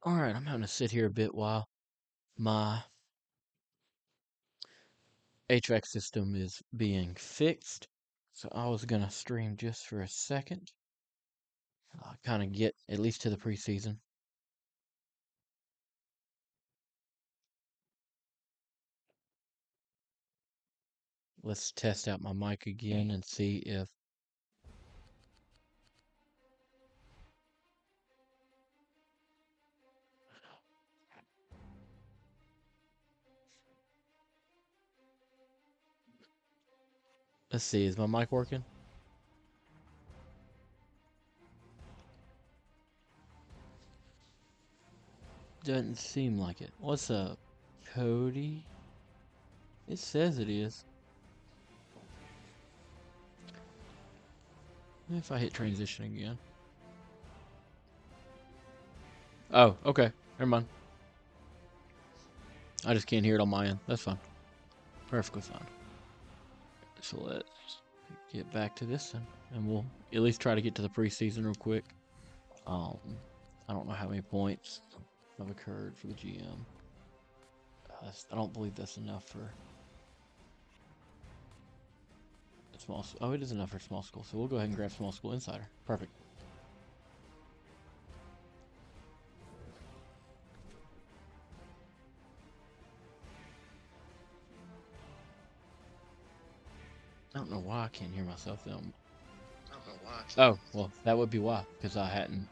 Alright, I'm having to sit here a bit while my HVAC system is being fixed. So I was gonna stream just for a second. Kind of get at least to the preseason. Let's test out my mic again and see if let's see, is my mic working? Doesn't seem like it. What's up, Cody? It says it is. If I hit transition again. Oh, okay. Never mind. I just can't hear it on my end. That's fine. Perfectly fine. So let's get back to this then. And we'll at least try to get to the preseason real quick. I don't know how many points have occurred for the GM. I don't believe that's enough for small. Oh, it is enough for small school. So we'll go ahead and grab small school insider. Perfect. I don't know why I can't hear myself though. I don't know why. Oh, well, that would be why, because I hadn't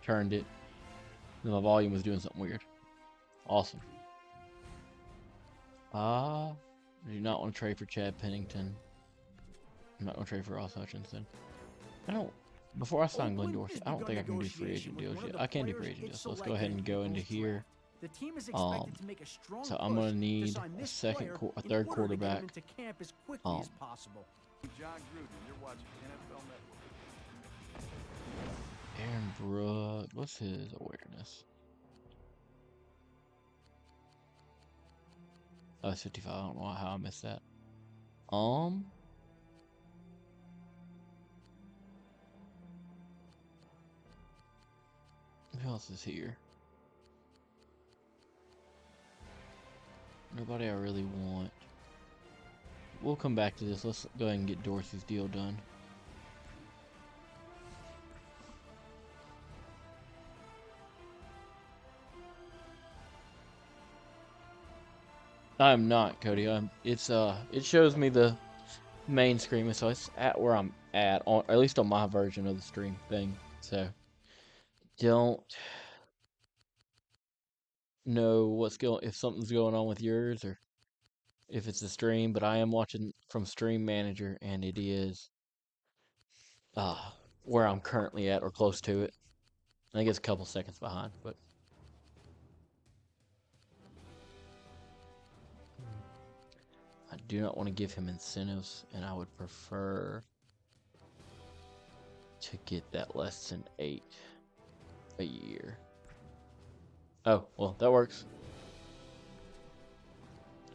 turned it. My volume was doing something weird. Awesome. I do not want to trade for Chad Pennington. I'm not going to trade for Ross Hutchinson. I don't. Before I sign Glenn Dorsey, I don't think I can do free agent deals yet. I can do free agent deals, so let's go ahead and go into here. So I'm gonna need a third quarterback. Aaron Brooks, what's his awareness? Oh, it's 55. I don't know how I missed that. Who else is here? Nobody I really want. We'll come back to this. Let's go ahead and get Dorsey's deal done. I'm not, Cody. It shows me the main screen, so it's at where I'm at, at least on my version of the stream thing. So don't know if something's going on with yours or if it's the stream, but I am watching from Stream Manager, and it is where I'm currently at or close to it. I think it's a couple seconds behind, but I do not want to give him incentives, and I would prefer to get that less than 8 a year. Oh, well, that works.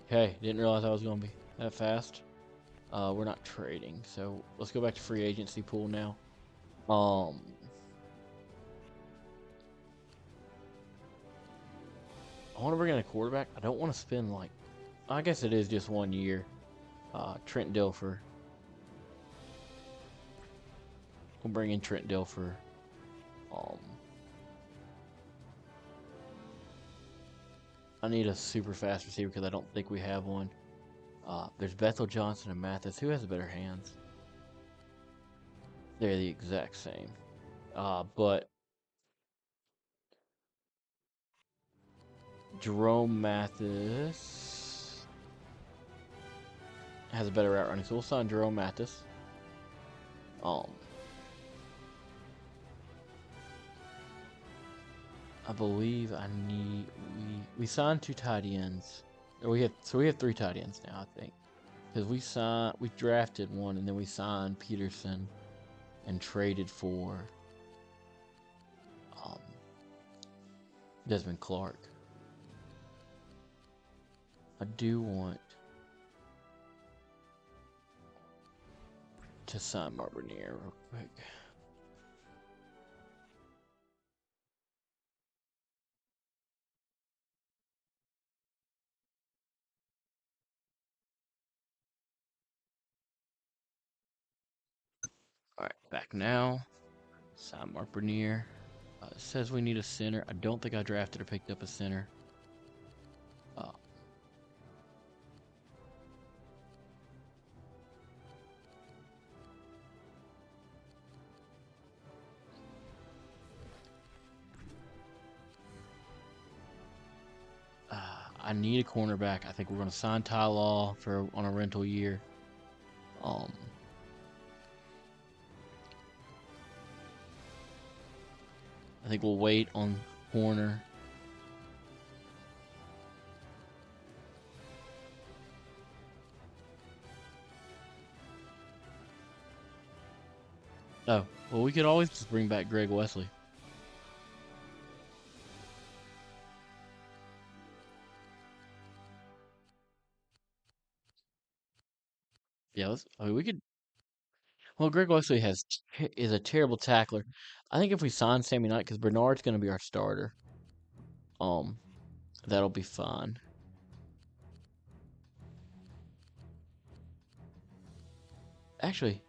Okay, didn't realize I was going to be that fast. We're not trading, so let's go back to free agency pool now. I want to bring in a quarterback. I don't want to spend I guess it is just 1 year. Trent Dilfer. We'll bring in Trent Dilfer. I need a super fast receiver because I don't think we have one. There's Bethel Johnson and Mathis. Who has better hands? They're the exact same. But Jerome Mathis has a better route running, so we'll sign Jerome Mathis. I believe we signed 2 tight ends. We have 3 tight ends now, I think, because we drafted one and then we signed Peterson and traded for Desmond Clark. I do want to sign Mark Bernier real quick. All right, back now. Sign Mark Bernier. It says we need a center. I don't think I drafted or picked up a center. Uh, I need a cornerback. I think we're going to sign Ty Law on a rental year. I think we'll wait on corner. Oh, well, we could always just bring back Greg Wesley. Yeah, I mean, we could. Well, Greg Wesley is a terrible tackler. I think if we sign Sammy Knight, because Bernard's going to be our starter, um, that'll be fine. Actually,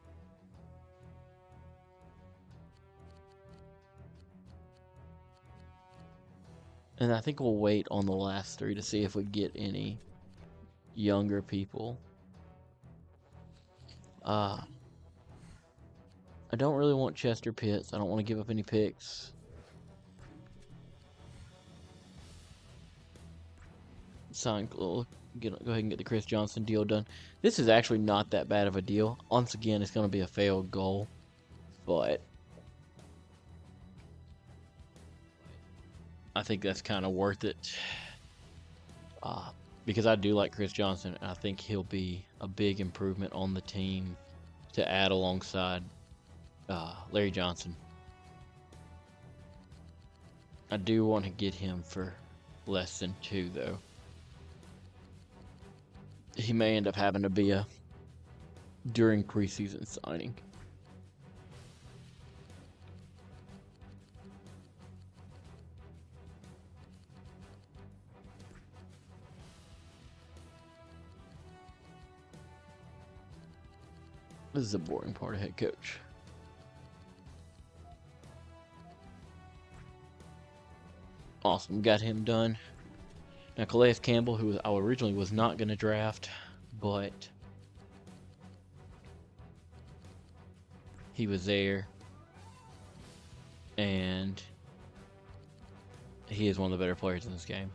and I think we'll wait on the last three to see if we get any younger people. I don't really want Chester Pitts. I don't want to give up any picks. Go ahead and get the Chris Johnson deal done. This is actually not that bad of a deal. Once again, it's going to be a failed goal, but I think that's kind of worth it. Because I do like Chris Johnson, and I think he'll be a big improvement on the team to add alongside Larry Johnson. I do want to get him for less than 2, though. He may end up having to be a during preseason signing. This is a boring part of head coach. Awesome, got him done. Now Calais Campbell, who I originally was not going to draft, but he was there, and he is one of the better players in this game.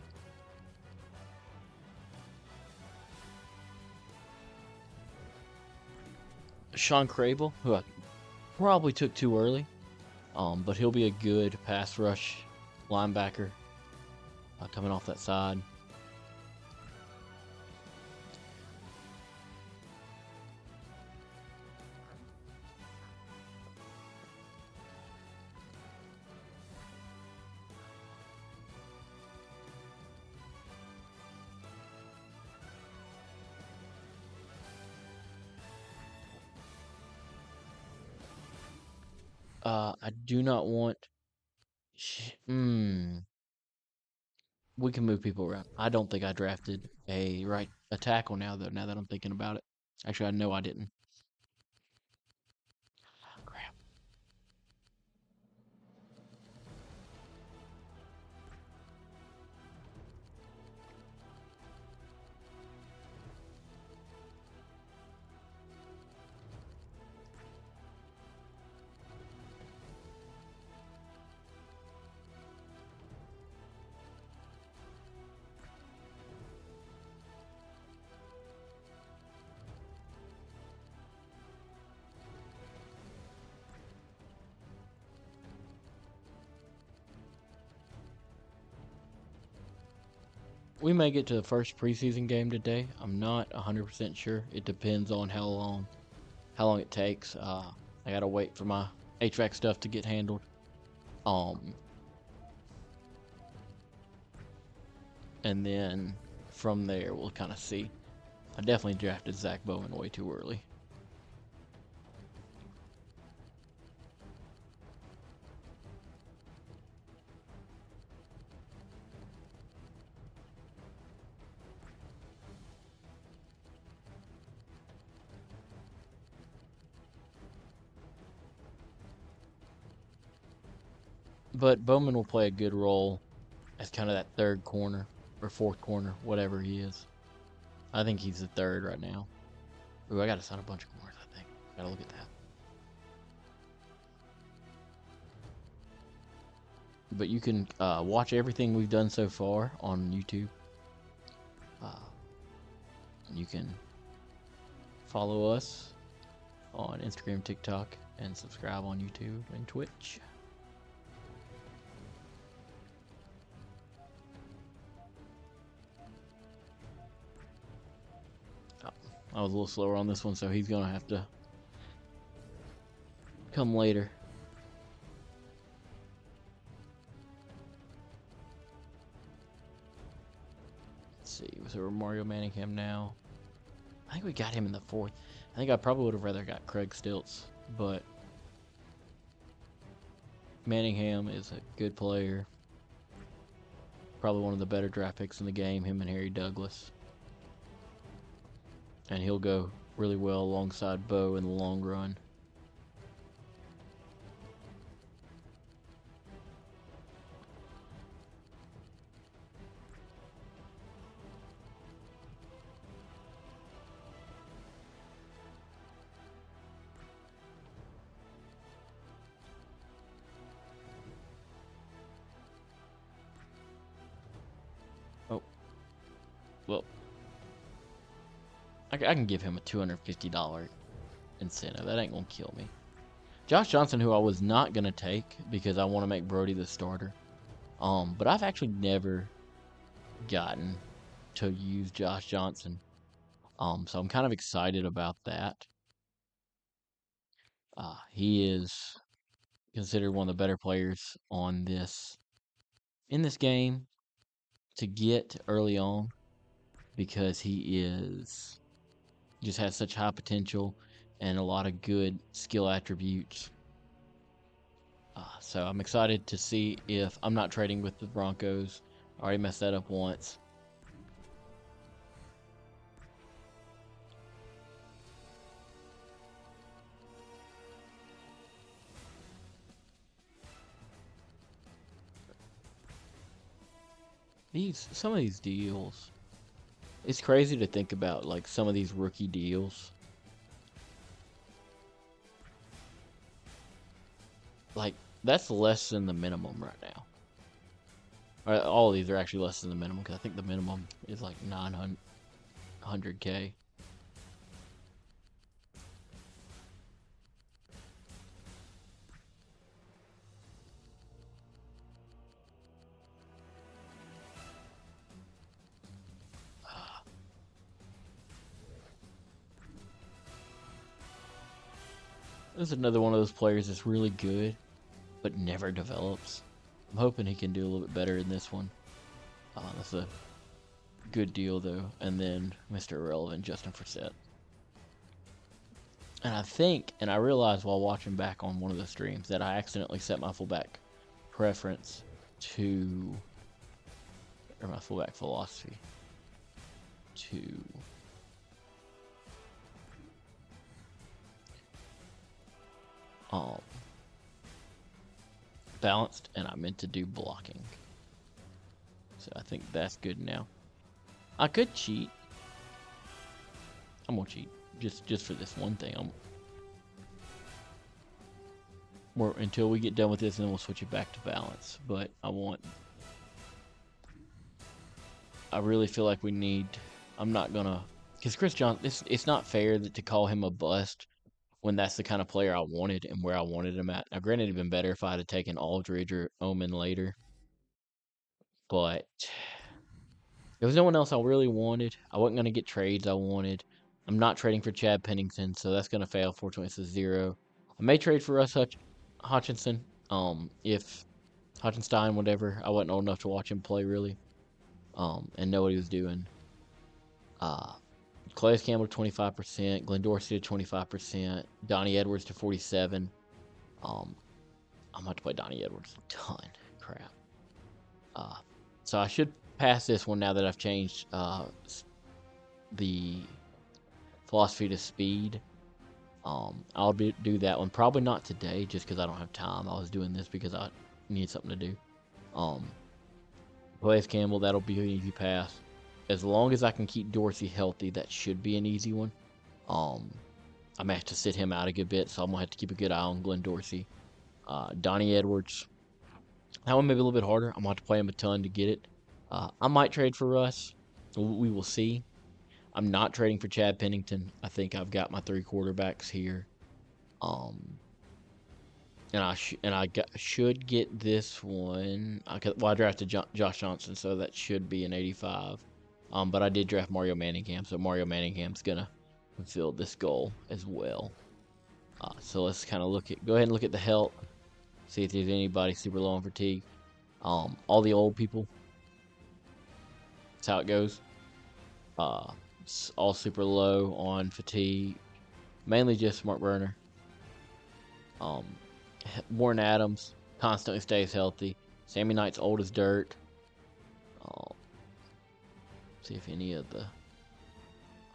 Sean Crable, who I probably took too early, but he'll be a good pass rush linebacker coming off that side. I do not want. We can move people around. I don't think I drafted a tackle now though. Now that I'm thinking about it, actually, I know I didn't. Oh, crap. We may get to the first preseason game today. I'm not 100% sure. It depends on how long it takes. I gotta wait for my HVAC stuff to get handled. And then from there we'll kind of see. I definitely drafted Zach Bowman way too early. But Bowman will play a good role as kind of that third corner or fourth corner, whatever he is. I think he's the third right now. Ooh, I got to sign a bunch of corners, I think. Gotta look at that. But you can watch everything we've done so far on YouTube. You can follow us on Instagram, TikTok, and subscribe on YouTube and Twitch. Oh, I was a little slower on this one, so he's gonna have to come later. Let's see, so we're Mario Manningham now. I think we got him in the fourth. I think I probably would have rather got Craig Stilts, but Manningham is a good player. Probably one of the better draft picks in the game, him and Harry Douglas. And he'll go really well alongside Bo in the long run. Oh, well, I can give him a $250 incentive. That ain't gonna kill me. Josh Johnson, who I was not gonna take because I want to make Brody the starter. But I've actually never gotten to use Josh Johnson. So I'm kind of excited about that. He is considered one of the better players on in this game to get early on because he just has such high potential and a lot of good skill attributes. So I'm excited to see if I'm not trading with the Broncos. I already messed that up once. Some of these deals, it's crazy to think about, like some of these rookie deals. Like that's less than the minimum right now. All of these are actually less than the minimum because I think the minimum is like 900K. This is another one of those players that's really good, but never develops. I'm hoping he can do a little bit better in this one. That's a good deal, though. And then Mr. Irrelevant, Justin Forsett. And I realized while watching back on one of the streams that I accidentally set my fullback preference to, or my fullback philosophy to balanced, and I meant to do blocking. So I think that's good now. I could cheat. I'm gonna cheat just for this one thing. Until we get done with this, and then we'll switch it back to balance. But I really feel like we need. I'm not gonna, because Chris Johnson. It's not fair to call him a bust when that's the kind of player I wanted and where I wanted him at. Now, granted, it'd been better if I had taken Aldridge or Omen later, but there was no one else I really wanted. I wasn't gonna get trades I wanted. I'm not trading for Chad Pennington, so that's gonna fail. Fortunately, it's a 0. I may trade for Russ Hutchinson. If Hutchinstein, whatever. I wasn't old enough to watch him play really, and know what he was doing. Calais Campbell to 25%, Glenn Dorsey to 25%, Donnie Edwards to 47. I'm about to play Donnie Edwards a ton. Crap. So I should pass this one now that I've changed the philosophy to speed. I'll do that one. Probably not today, just because I don't have time. I was doing this because I need something to do. Calais Campbell, that'll be an easy pass. As long as I can keep Dorsey healthy, that should be an easy one. I may have to sit him out a good bit, so I'm gonna have to keep a good eye on Glenn Dorsey. Donnie Edwards, that one may be a little bit harder. I'm gonna have to play him a ton to get it. I might trade for Russ. We will see. I'm not trading for Chad Pennington. I think I've got my 3 quarterbacks here. And should get this one. I drafted Josh Johnson, so that should be an 85. But I did draft Mario Manningham, so Mario Manningham's gonna fulfill this goal as well. So let's kind of go ahead and look at the health, see if there's anybody super low on fatigue. All the old people. That's how it goes. All super low on fatigue, mainly just Smart Burner. Warren Adams constantly stays healthy. Sammy Knight's old as dirt. See if any of the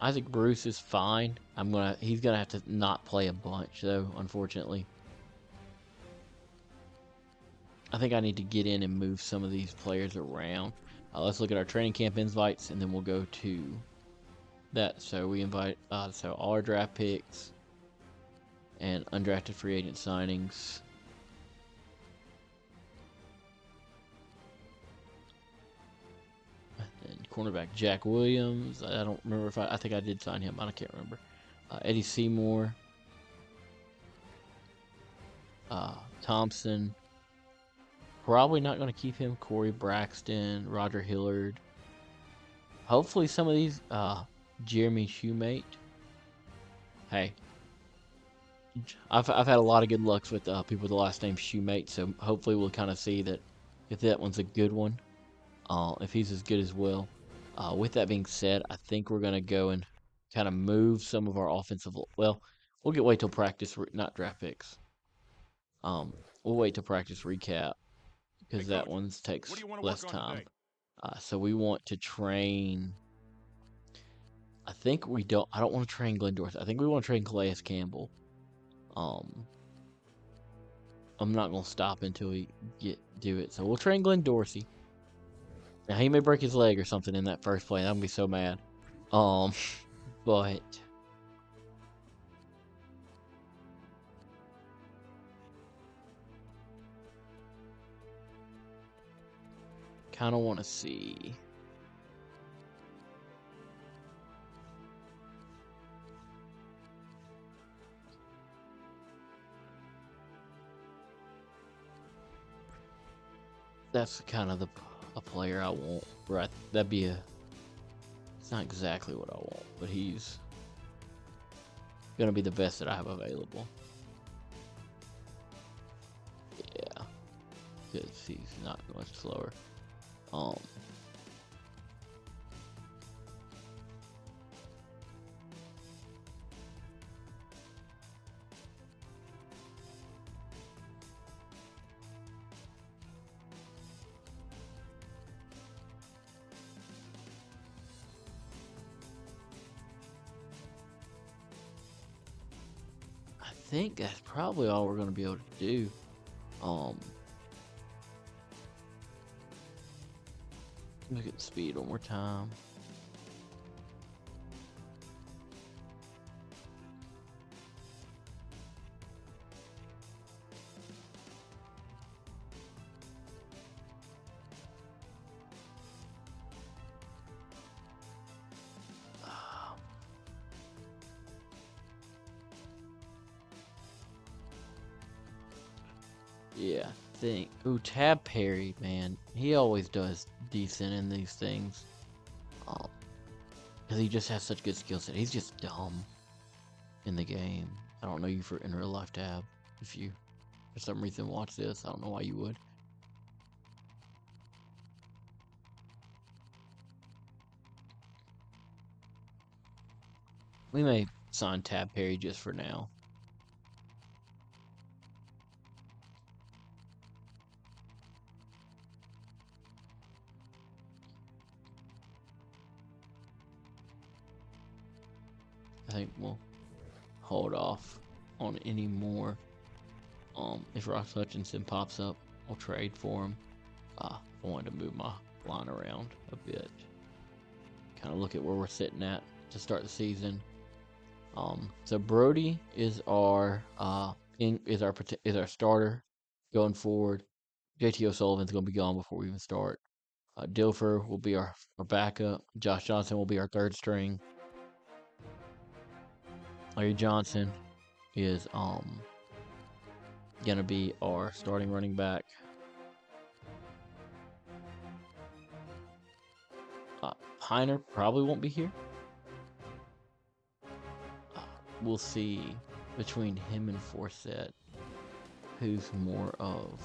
Isaac Bruce is fine. He's gonna have to not play a bunch though, unfortunately. I think I need to get in and move some of these players around. Let's look at our training camp invites, and then we'll go to that. So we invite so all our draft picks and undrafted free agent signings. And cornerback Jack Williams. I don't remember if I think I did sign him. I can't remember. Eddie Seymour. Thompson. Probably not going to keep him. Corey Braxton, Roger Hillard. Hopefully some of these, Jeremy Shoemate. Hey, I've had a lot of good lucks with people with the last name Shoemate, so hopefully we'll kind of see that if that one's a good one, if he's as good as well. With that being said, I think we're going to go and kind of move some of our offensive. Well, we'll wait till practice, not draft picks. We'll wait till practice recap, because that one takes less time. So we want to train. I don't want to train Glenn Dorsey. I think we want to train Calais Campbell. I'm not gonna stop until we do it. So we'll train Glenn Dorsey. Now he may break his leg or something in that first play. I'm gonna be so mad. But kind of want to see. That's kind of a player I want. Right? That'd be it's not exactly what I want, but he's gonna be the best that I have available. Yeah, because he's not much slower. I think that's probably all we're gonna be able to do. Look at the speed one more time. Yeah, I think. Ooh, Tab Perry, man. He always does decent in these things. Because he just has such good skill set. He's just dumb in the game. I don't know you in real life, Tab. If you, for some reason, watch this, I don't know why you would. We may sign Tab Perry just for now. I think we'll hold off on any more if Ross Hutchinson pops up. I'll trade for him. I wanted to move my line around a bit. Kind of look at where we're sitting at to start the season. So Brody is our is our starter going forward. JT O'Sullivan's going to be gone before we even start. Dilfer will be our backup. Josh Johnson will be our third string. Larry Johnson is gonna be our starting running back. Heiner probably won't be here. We'll see between him and Forsett who's more of.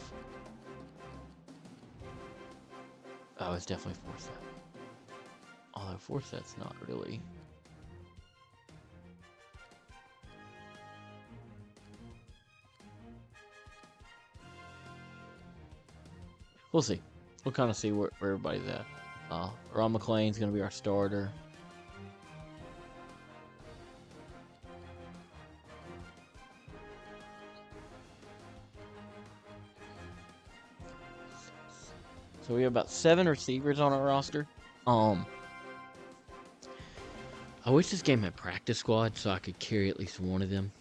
Oh, it's definitely Forsett. Although Forsett's not really. We'll see. We'll kind of see where everybody's at. Ron McClain's going to be our starter. So we have about 7 receivers on our roster. I wish this game had practice squad so I could carry at least one of them.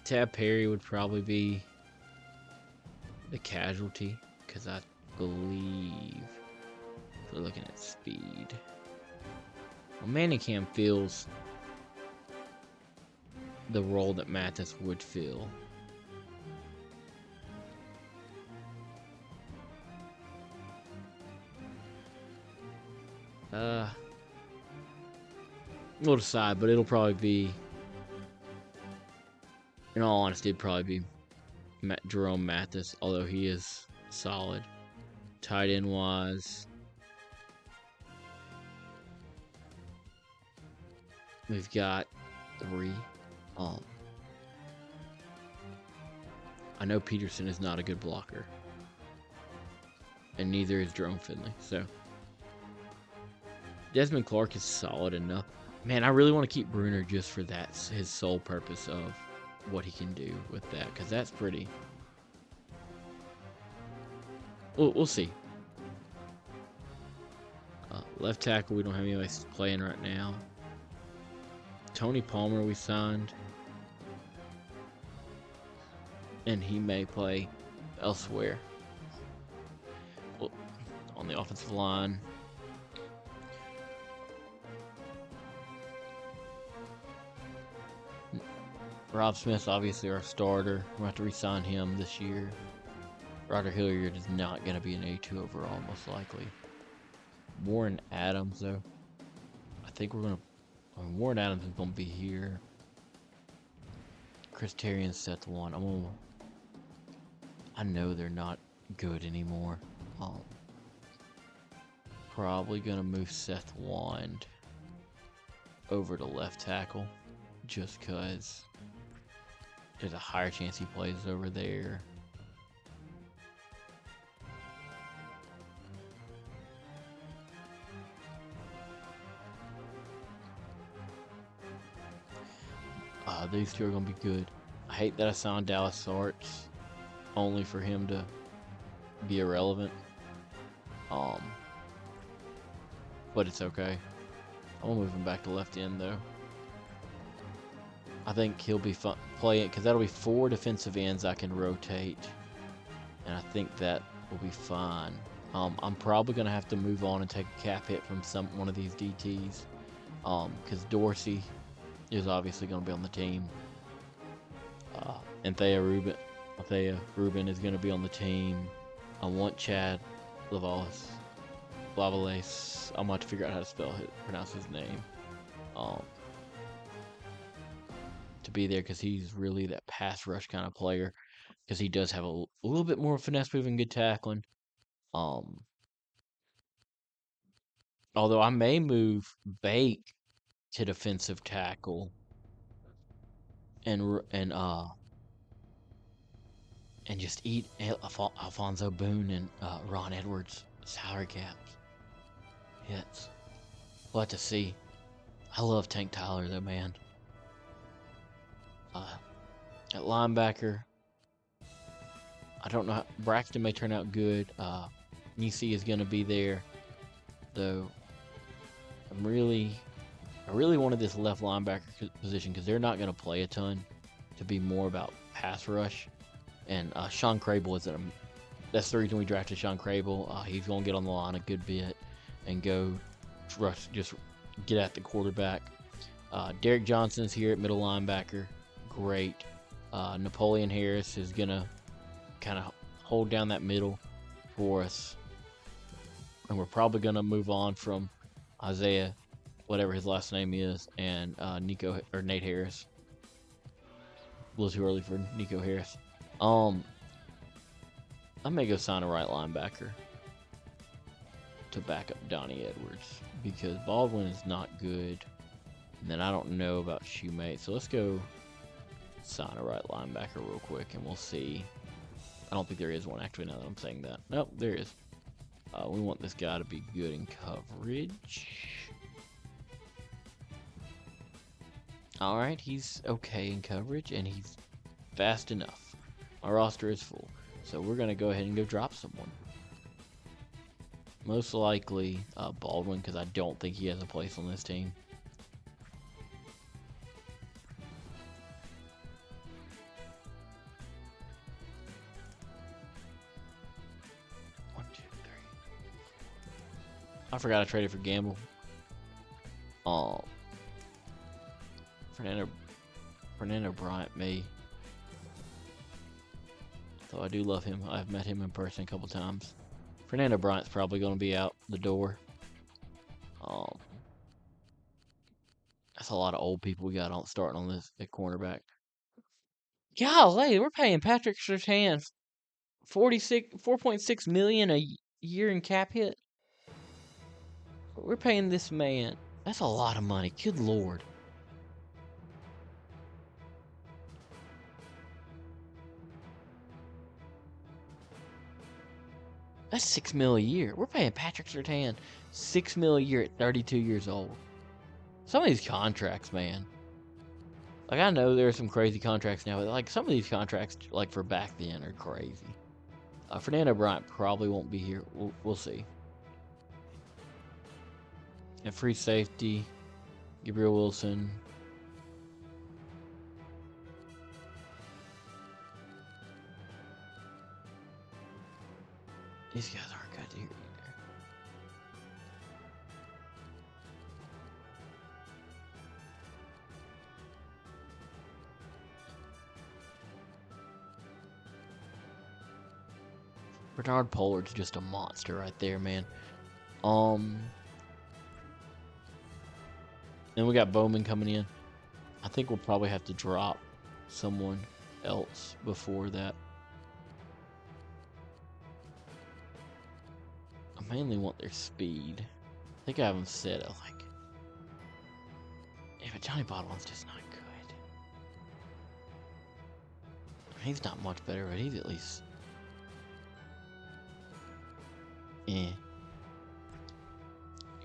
Tab Perry would probably be the casualty because I believe we're looking at speed. Well, Manningham fills the role that Mathis would fill. We'll decide, but it'll probably be, in all honesty, it'd probably be Jerome Mathis, although he is solid. Tight end wise, we've got 3. I know Peterson is not a good blocker, and neither is Jerome Finley. So Desmond Clark is solid enough. Man, I really want to keep Bruner just for that, his sole purpose of what he can do with that, because that's pretty. We'll see. Left tackle, we don't have anybody playing right now. Tony Palmer we signed, and he may play elsewhere. Well, on the offensive line, Rob Smith's obviously our starter. We're going to have to re-sign him this year. Ryder Hilliard is not going to be an A2 overall, most likely. Warren Adams, though. I think we're going to... Warren Adams is going to be here. Chris Terry and Seth One. I know they're not good anymore. Probably going to move Seth Wand over to left tackle. Just because there's a higher chance he plays over there. These two are going to be good. I hate that I signed Dallas Sarts only for him to be irrelevant. But it's okay. I'm going to move him back to left end, though. I think he'll be fun playing, because that'll be 4 defensive ends I can rotate. And I think that will be fine. I'm probably going to have to move on and take a cap hit from one of these DTs. Because Dorsey is obviously going to be on the team. Anthea Rubin is going to be on the team. I want Chad Lavales. I'm going to have to figure out how to pronounce his name. To be there, because he's really that pass rush kind of player. Because he does have a little bit more finesse moving, good tackling. Although I may move Bake to defensive tackle and just eat Alfonso Boone and Ron Edwards salary caps hits. We'll have to see. I love Tank Tyler though, man. At linebacker, I don't know. Braxton may turn out good. Nisi is going to be there, though. I really wanted this left linebacker position because they're not going to play a ton. To be more about pass rush, and Sean Crable is that's the reason we drafted Sean Crable. He's going to get on the line a good bit and go rush, just get at the quarterback. Derek Johnson's here at middle linebacker. Great. Napoleon Harris is going to kind of hold down that middle for us. And we're probably going to move on from Isaiah, whatever his last name is, and Nate Harris. A little too early for Nico Harris. I may go sign a right linebacker to back up Donnie Edwards because Baldwin is not good. And then I don't know about Shoemate. So let's go sign a right linebacker real quick and we'll see. I don't think there is one actually now that I'm saying that. Nope, there is. We want this guy to be good in coverage. Alright, he's okay in coverage and he's fast enough. Our roster is full. So we're going to go ahead and go drop someone. Most likely Baldwin because I don't think he has a place on this team. I forgot I traded for Gamble. Fernando Bryant may. Though I do love him. I've met him in person a couple times. Fernando Bryant's probably going to be out the door. That's a lot of old people we got on starting on this at cornerback. Golly, we're paying Patrick Surtain $4.6 million a year in cap hit. We're paying this man. That's a lot of money. Good Lord. That's $6 million a year. We're paying Patrick Surtain $6 million a year at 32 years old. Some of these contracts, man. Like, I know there are some crazy contracts now, but like some of these contracts, like for back then, are crazy. Fernando Bryant probably won't be here. We'll see. And free safety, Gabriel Wilson. These guys aren't good here either. Bernard Pollard's just a monster right there, man. Then we got Bowman coming in. I think we'll probably have to drop someone else before that. I mainly want their speed. I think I have them set at like. Yeah, but Johnny Baldwin's just not good. He's not much better, but he's at least. Eh.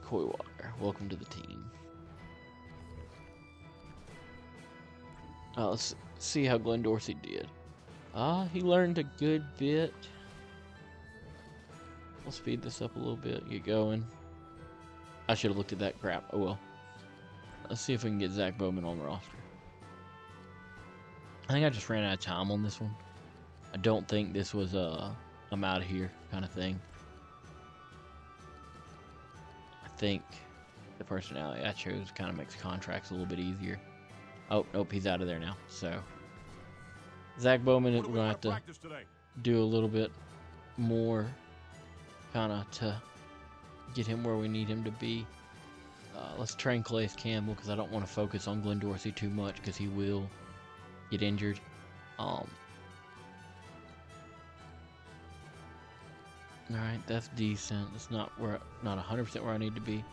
Coy Walker, welcome to the team. Let's see how Glenn Dorsey did. He learned a good bit. We'll speed this up a little bit, get going. I should have looked at that crap. Oh well. Let's see if we can get Zach Bowman on the roster. I think I just ran out of time on this one. I don't think this was I'm out of here kind of thing. I think the personality I chose kind of makes contracts a little bit easier. Oh, nope, he's out of there now. So, Zach Bowman, we're going to have to do a little bit more kind of to get him where we need him to be. Let's train Calais Campbell because I don't want to focus on Glenn Dorsey too much because he will get injured. Alright, that's decent. It's not 100% where I need to be.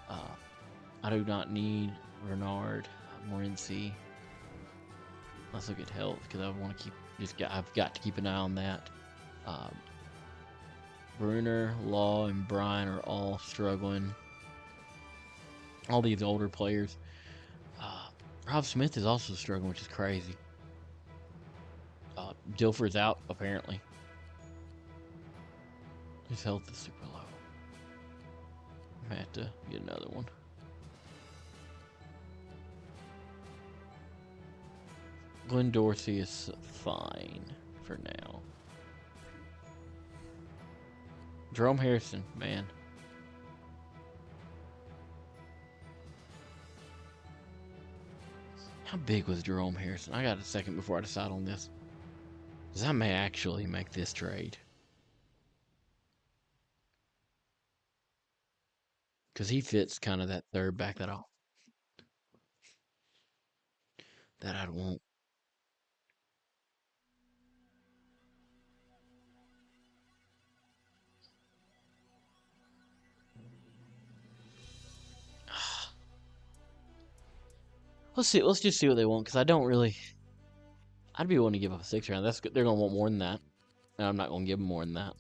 I do not need Renard, Morency. Let's look at health because I want to keep. I've got to keep an eye on that. Bruner, Law, and Brian are all struggling. all these older players. Uh, Rob Smith is also struggling, which is crazy. Dilfer's out, apparently. His health is super low. I have to get another one. Glenn Dorsey is fine for now. Jerome Harrison, man. How big was Jerome Harrison? I got a second before I decide on this. Because I may actually make this trade. Because he fits kind of that third back that I'd want. Let's see. Let's just see what they want. Because I don't really. I'd be willing to give up a 6th round. That's good. They're gonna want more than that, and I'm not gonna give them more than that.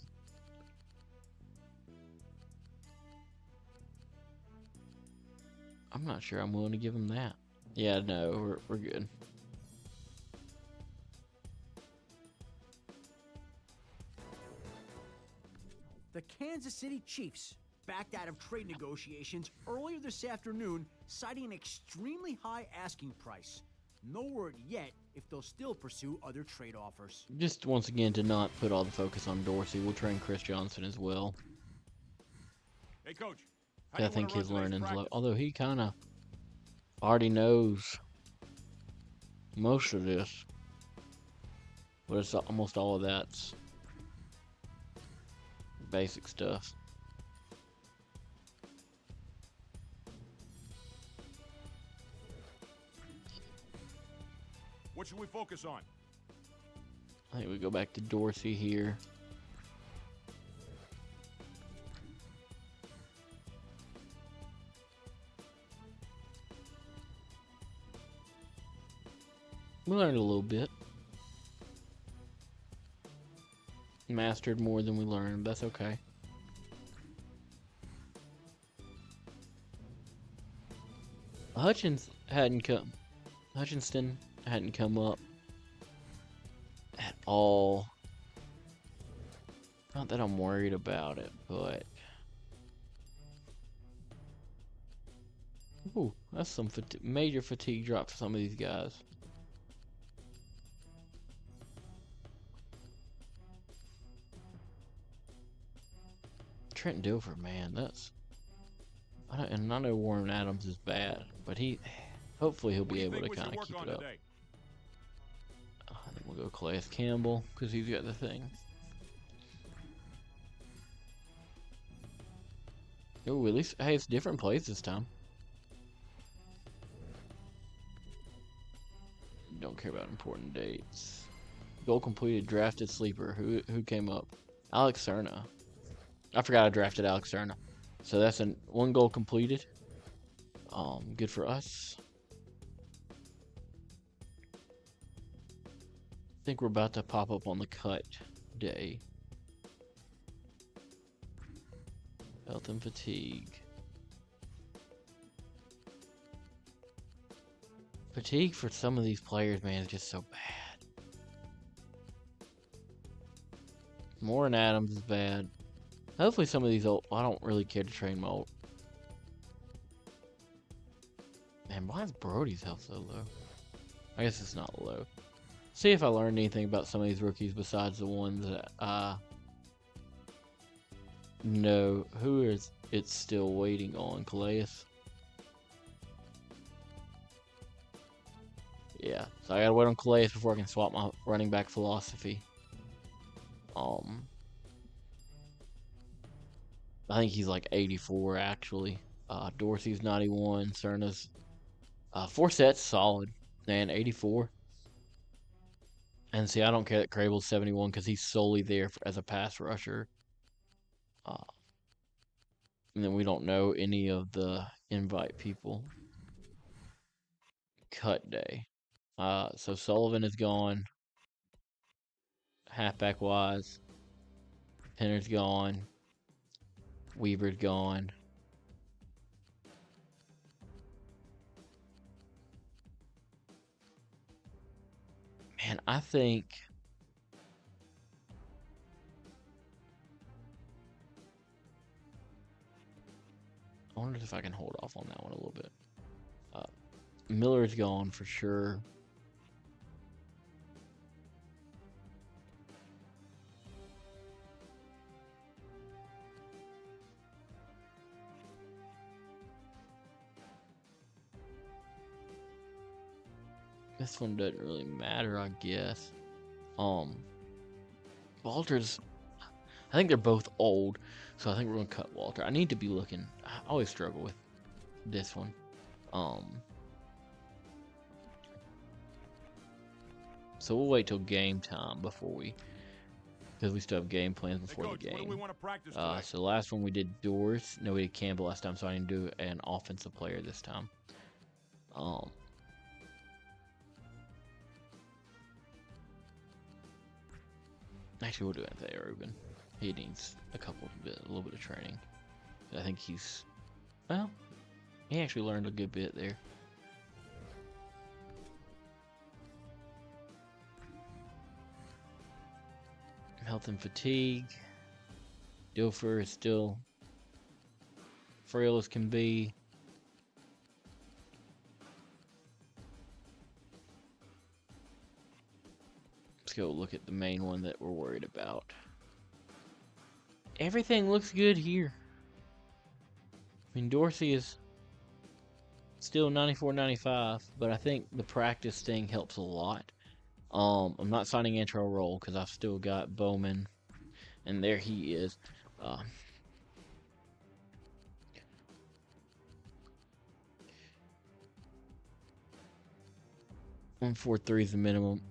I'm not sure I'm willing to give them that. Yeah, no, we're good. The Kansas City Chiefs backed out of trade negotiations earlier this afternoon, citing an extremely high asking price. No word yet if they'll still pursue other trade offers. Just once again to not put all the focus on Dorsey, we'll train Chris Johnson as well. Hey, Coach. I think his learning's low. Although he kind of already knows most of this. But it's almost all of that's basic stuff. What should we focus on? I think we go back to Dorsey here. We learned a little bit. Mastered more than we learned. That's okay. Hutchinston hadn't come up at all. Not that I'm worried about it, but ooh, that's some major fatigue drop for some of these guys. Trent Dilfer, man, that's. And I know Warren Adams is bad, but hopefully he'll be able to kind of keep it up. I think we'll go Calais Campbell because he's got the thing. Oh, at least hey, it's different plays this time. Don't care about important dates. Goal completed, drafted sleeper. Who came up? Alex Cerna. I forgot I drafted Alex Cerna. So that's one goal completed. Good for us. I think we're about to pop up on the cut day. Health and fatigue. Fatigue for some of these players, man, is just so bad. Warren Adams is bad. Hopefully some of these old. I don't really care to train my old. Man, why is Brody's health so low? I guess it's not low. See if I learned anything about some of these rookies besides the ones that I know. Who is it still waiting on? Calais? Yeah, so I gotta wait on Calais before I can swap my running back philosophy. I think he's like 84 actually. Dorsey's 91. Cerna's 4 sets solid, and 84. And see, I don't care that Crable's 71 because he's solely there as a pass rusher. And then we don't know any of the invite people. Cut day. So Sullivan is gone. Halfback wise. Penner's gone. Weaver's gone. And I think I wonder if I can hold off on that one a little bit. Miller's gone for sure. This one doesn't really matter, I guess. Walter's. I think they're both old, so I think we're gonna cut Walter. I need to be looking. I always struggle with this one. So we'll wait till game time before because we still have game plans Hey, before Coach, the what do game. we want to practice today? So the last one we did Doors. No, we did Campbell last time, so I didn't do an offensive player this time. Actually, we'll do Anthony Ruben. He needs a little bit of training. I think well, he actually learned a good bit there. Health and fatigue. Dilfer is still frail as can be. Let's go look at the main one that we're worried about. Everything looks good here. I mean, Dorsey is still 94-95, but I think the practice thing helps a lot. I'm not signing intro roll because I've still got Bowman, and there he is. 143 is the minimum.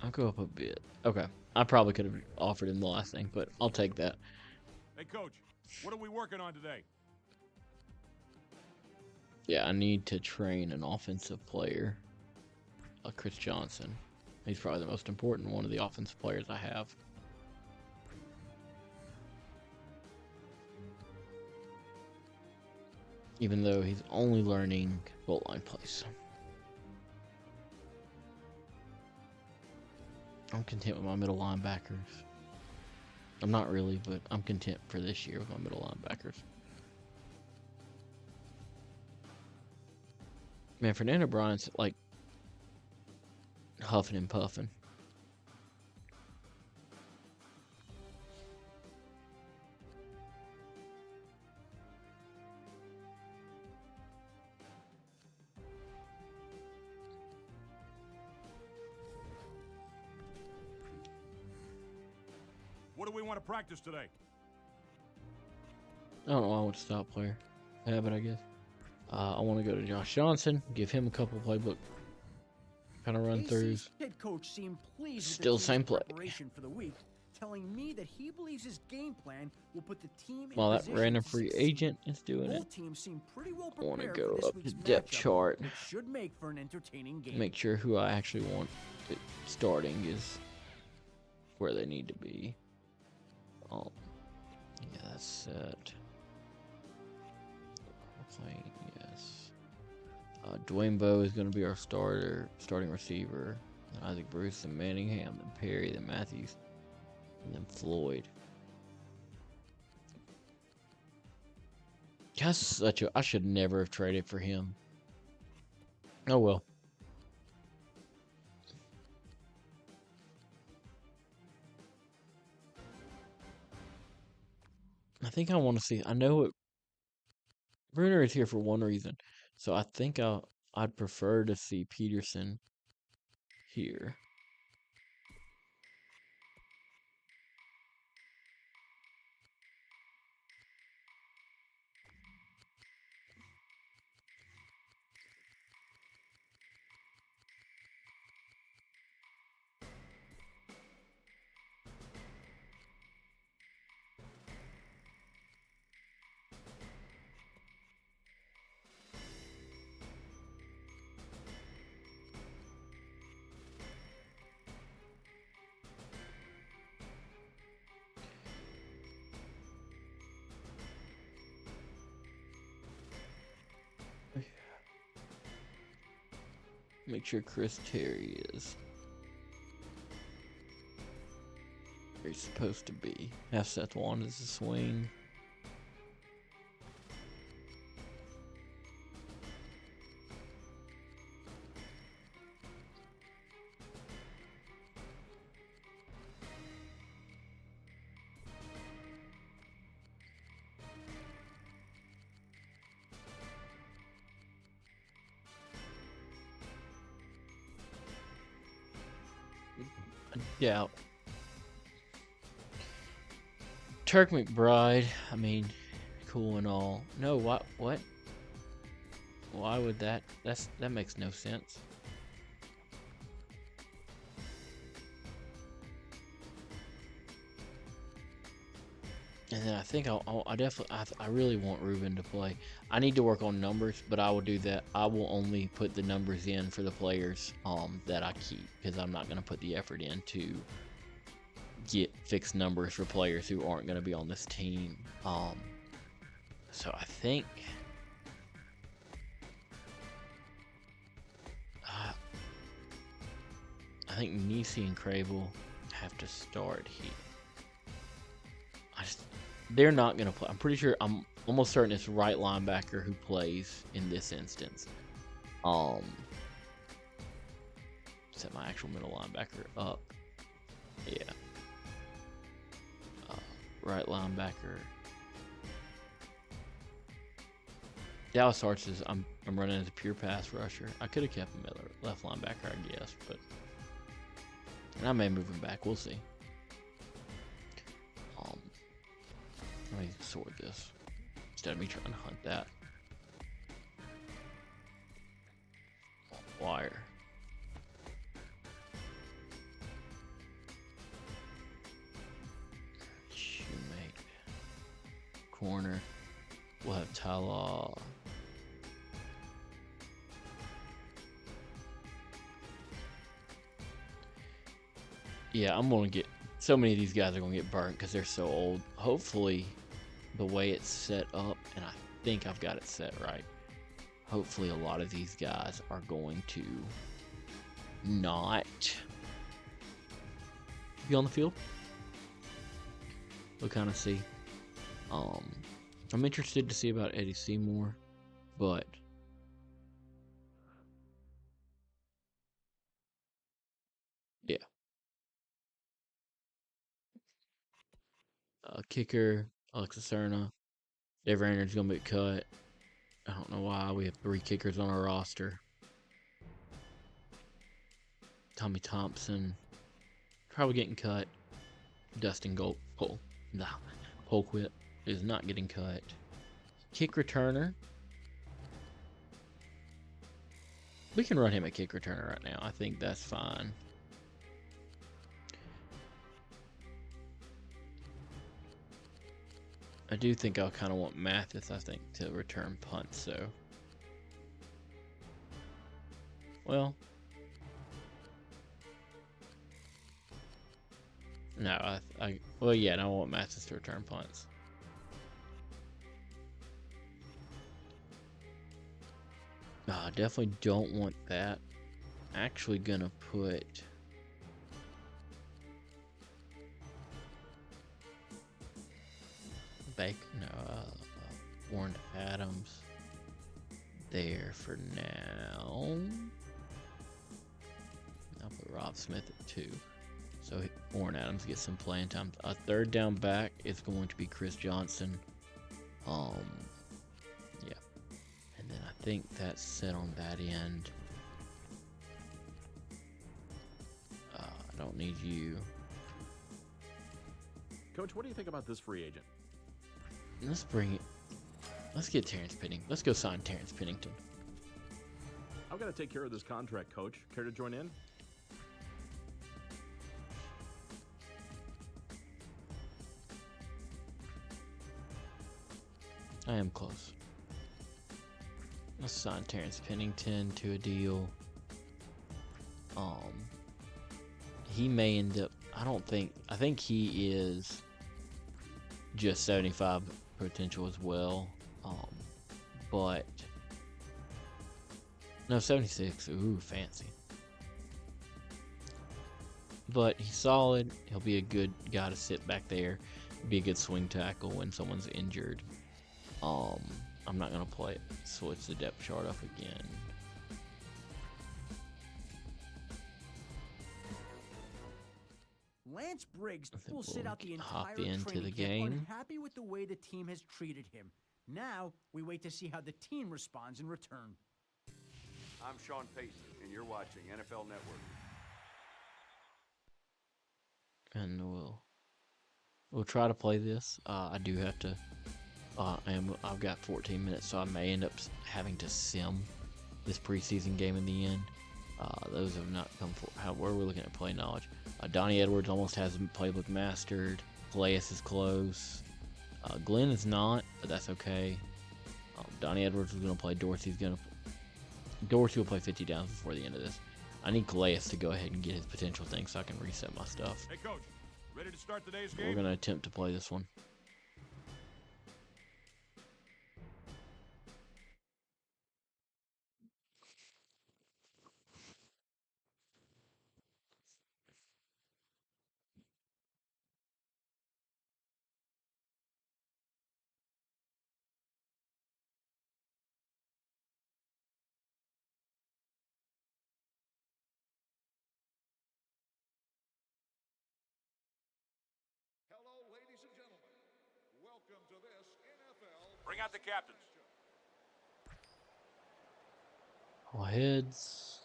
I'll go up a bit. Okay, I probably could have offered him the last thing, but I'll take that. Hey, Coach, what are we working on today? Yeah, I need to train an offensive player. Chris Johnson. He's probably the most important one of the offensive players I have. Even though he's only learning goal line plays. I'm content with my middle linebackers. I'm not really, but I'm content for this year with my middle linebackers. Man, Fernando Bryant's like huffing and puffing. What do we want to practice today? I don't know why I want to stop player. Habit, I guess. I want to go to Josh Johnson, give him a couple playbook kind of run throughs. Head coach seemed pleased Still with the same team's play. preparation for the week, telling me that he believes his game plan will put the team in While that position random to free succeed. agent is doing it, Both teams seem pretty well I want to prepared go for this up week's to depth matchup, chart, which should make for an entertaining game. make sure who I actually want starting is where they need to be. Yeah, that's set. Playing, yes. Dwayne Bowe is going to be our starting receiver. Then Isaac Bruce, then Manningham, then Perry, then Matthews, and then Floyd. That's I should never have traded for him. Oh well. I think I want to see. I know it. Bruner is here for one reason, so I think I'd prefer to see Peterson here. Make sure Chris Terry is where he's supposed to be. Have Seth Wand as a swing. Yeah. Turk McBride, I mean, cool and all. No, what? Why would that? That makes no sense. And then I think I definitely, I really want Ruben to play. I need to work on numbers, but I will do that. I will only put the numbers in for the players that I keep, because I'm not going to put the effort in to get fixed numbers for players who aren't going to be on this team. So I think Nisi and Crable have to start here. They're not going to play. I'm pretty sure, I'm almost certain it's right linebacker who plays in this instance. Set my actual middle linebacker up. Yeah. Right linebacker. Dallas Arts is, I'm running as a pure pass rusher. I could have kept him at left linebacker, I guess, but, and I may move him back. We'll see. Let me sort this instead of me trying to hunt that. Wire. Shoemate. Corner. We'll have Tala. Yeah, I'm gonna get, so many of these guys are gonna get burnt because they're so old. Hopefully, the way it's set up, and I think I've got it set right. Hopefully, a lot of these guys are going to not be on the field. We'll kind of see. I'm interested to see about Eddie Seymour, but yeah. Kicker, Alexis Serna. Dave Rayner's gonna get cut. I don't know why. We have 3 kickers on our roster. Tommy Thompson probably getting cut. Dustin Polquit is not getting cut. Kick returner. We can run him a kick returner right now. I think that's fine. I do think I'll kind of want Mathis, I think, to return punts, so. Well. No, well, yeah, no, I want Mathis to return punts. I definitely don't want that. Actually gonna put Warren Adams there for now. I'll put Rob Smith at 2. So Warren Adams gets some playing time. A third down back is going to be Chris Johnson. Yeah. And then I think that's set on that end. I don't need you. Coach, what do you think about this free agent? Let's bring it. Let's get Terrence Pennington. Let's go sign Terrence Pennington. I've got to take care of this contract, Coach. Care to join in? I am close. Let's sign Terrence Pennington to a deal. He may end up, I think he is just 75 potential as well. But No, 76. Ooh, fancy. But he's solid. He'll be a good guy to sit back there. Be a good swing tackle when someone's injured. I'm not gonna play it. Switch the depth chart up again. Lance Briggs I think will sit we'll out the hop entire into training the camp game. unhappy with the way the team has treated him. Now, we wait to see how the team responds in return. I'm Sean Payton, and you're watching NFL Network. And we'll try to play this. I do have to. I've got 14 minutes, so I may end up having to sim this preseason game in the end. Those have not come for. Where we're looking at play knowledge. Donnie Edwards almost has the playbook mastered. Calais is close. Glenn is not, but that's okay. Donnie Edwards is going to play. Dorsey will play 50 downs before the end of this. I need Calais to go ahead and get his potential thing so I can reset my stuff. Hey, Coach. Ready to start today's But game? we're going to attempt to play this one. Hello, ladies and gentlemen. Welcome to this NFL. Bring out the captains. All heads,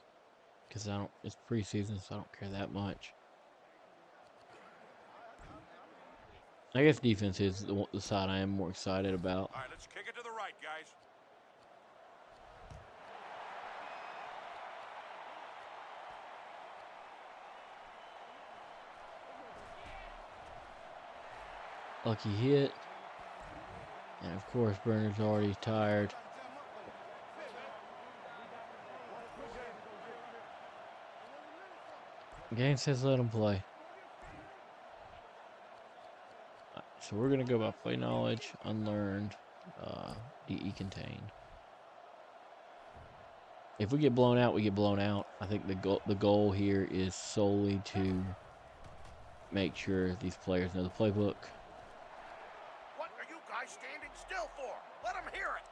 because it's preseason, so I don't care that much. I guess defense is the side I am more excited about. All right, let's kick it to the right, guys. Lucky hit. And of course, Burner's already tired. Game says let him play. So we're going to go by play knowledge, unlearned, DE contained. If we get blown out, we get blown out. I think the goal here is solely to make sure these players know the playbook. What are you guys standing still for? Let them hear it.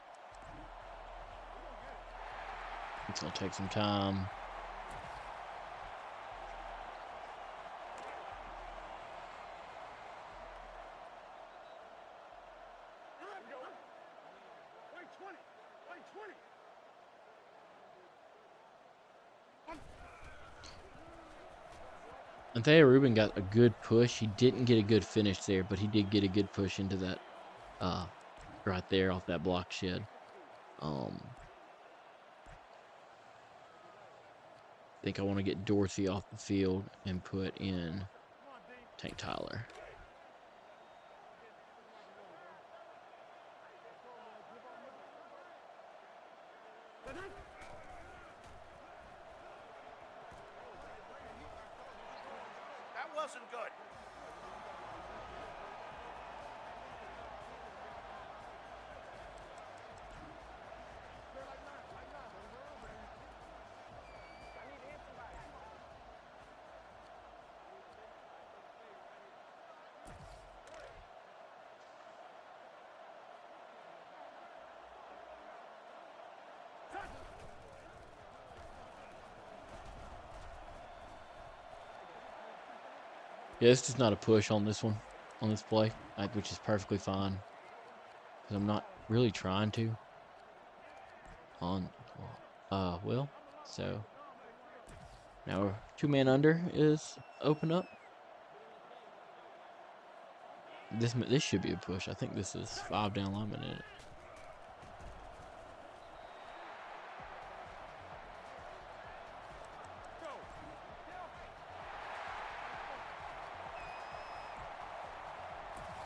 It's going to take some time. Anthea Rubin got a good push. He didn't get a good finish there, but he did get a good push into that, right there off that block shed. I think I want to get Dorsey off the field and put in Tank Tyler. That wasn't good. Yeah, it's just not a push on this one, on this play, which is perfectly fine. Because I'm not really trying to. Well, so now we're 2-man under is open up. This should be a push. I think this is 5 down linemen in it.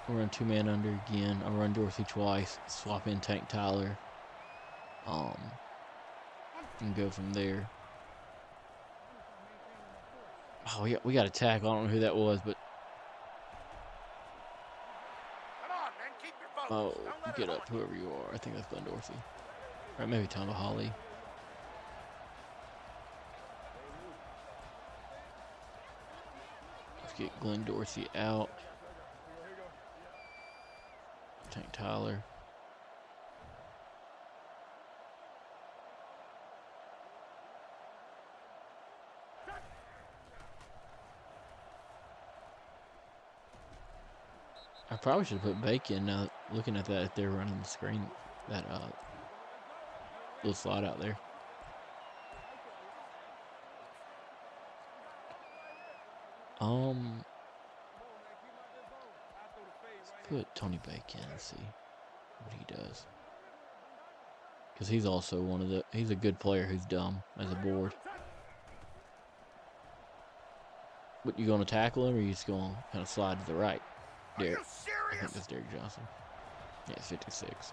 We'll run 2-man under again. I'll run Dorsey twice. Swap in Tank Tyler. And go from there. Oh, we got a tackle. I don't know who that was, but Come on, man, keep your focus. oh, Don't let get it up, whoever you are. I think that's Glenn Dorsey. Right, maybe Tom Holly. get Glenn Dorsey out. Tank Tyler. I probably should have put Bacon. Now looking at that, if they're running the screen, that little slot out there. Let's put Tony Bacon and see what he does. Because he's also he's a good player who's dumb as a board. But you going to tackle him, or you just going to kind of slide to the right? Derek. I think that's Derek Johnson. Yeah, 56.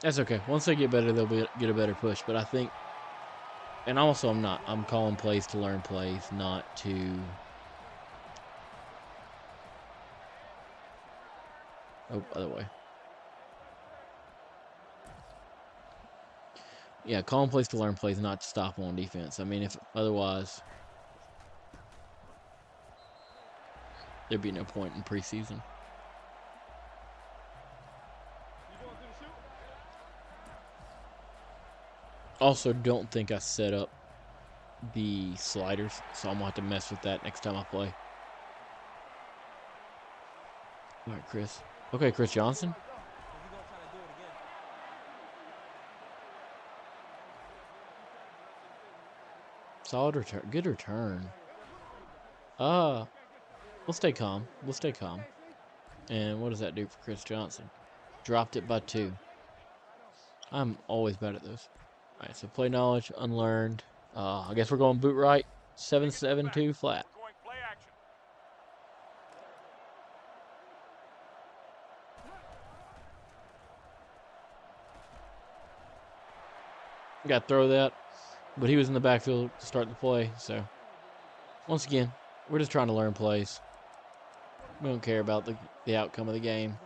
That's okay. Once they get better, they'll get a better push. But I think, and also I'm calling plays to learn plays, not to. Oh, other way. Yeah, calling plays to learn plays, not to stop on defense. I mean, if otherwise, there'd be no point in preseason. Also, don't think I set up the sliders, so I'm going to have to mess with that next time I play. All right, Chris. Okay, Chris Johnson. Solid return. Good return. We'll stay calm. We'll stay calm. And what does that do for Chris Johnson? Dropped it by 2. I'm always bad at those. All right, so play knowledge, unlearned. I guess we're going boot right. 7-7-2 flat. Got to throw that. But he was in the backfield to start the play. So, once again, we're just trying to learn plays. We don't care about the outcome of the game.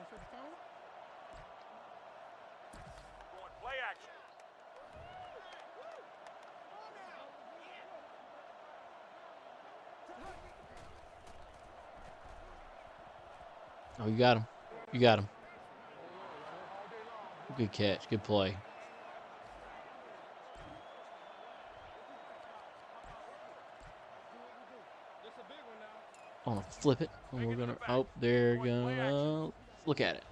Oh, you got him. You got him. Good catch. Good play. I want to flip it. And we're going to... Oh, they're going to... Look at it.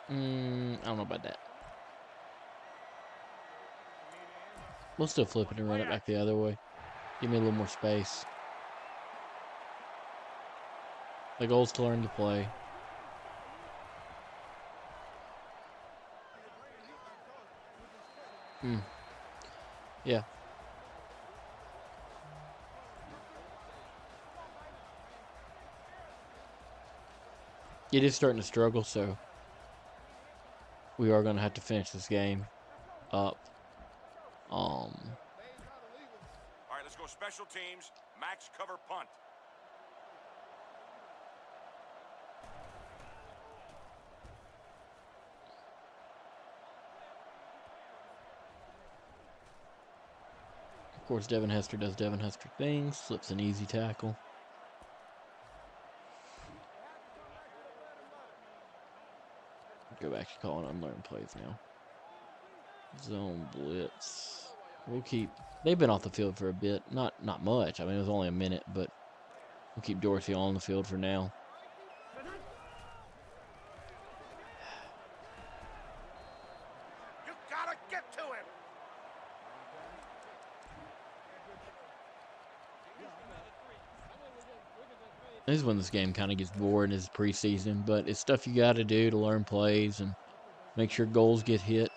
I don't know about that. We'll still flip it and run it back the other way. Give me a little more space. The goal is to learn to play. Yeah. It is starting to struggle, so we are going to have to finish this game up. All right, let's go special teams. Max cover punt. Of course, Devin Hester does Devin Hester things. Slips an easy tackle. Go back to calling unlearned plays now. Zone blitz. We'll keep... They've been off the field for a bit. Not much. I mean, it was only a minute, but we'll keep Dorsey on the field for now. You gotta get to him. This is when this game kind of gets boring as preseason, but it's stuff you got to do to learn plays and make sure goals get hit.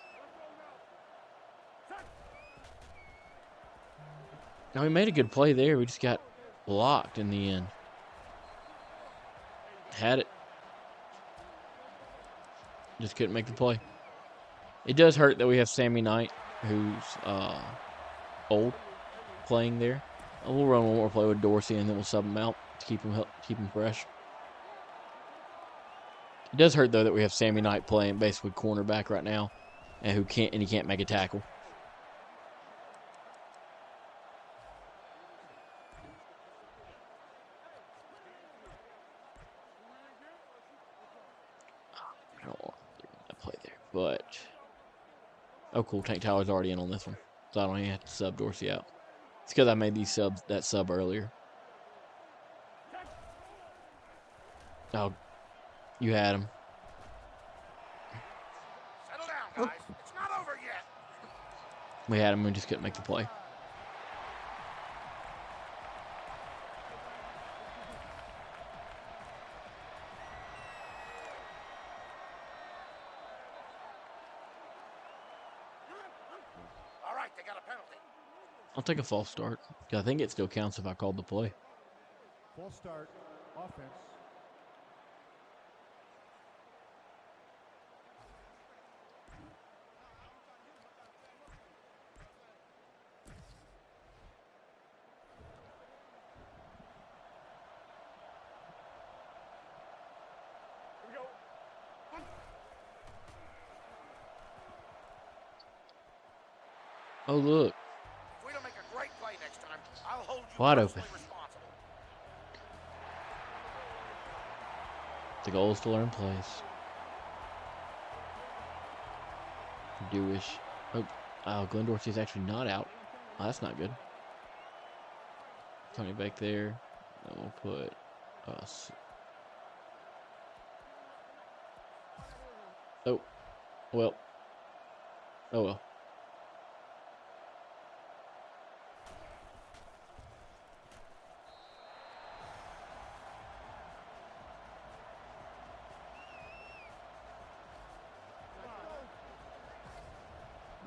Now, we made a good play there. We just got blocked in the end. Had it. Just couldn't make the play. It does hurt that we have Sammy Knight, who's old, playing there. We'll run one more play with Dorsey, and then we'll sub him out to keep him fresh. It does hurt though that we have Sammy Knight playing basically cornerback right now, and he can't make a tackle. I don't want to play there, but oh cool, Tank Tyler's already in on this one, so I don't even have to sub Dorsey out. It's because I made that sub earlier. Oh, you had him. Settle down, guys. It's not over yet. We had him, we just couldn't make the play. All right, they got a penalty. I'll take a false start. I think it still counts if I called the play. False start, offense. Oh, look. If we don't make a great play next time, I'll hold you Wide personally open. responsible. The goal is to learn plays. Do-ish. Oh, Glenn Dorsey's actually not out. Oh, that's not good. Tony back there. Then we'll put us. Oh, well. Oh, well.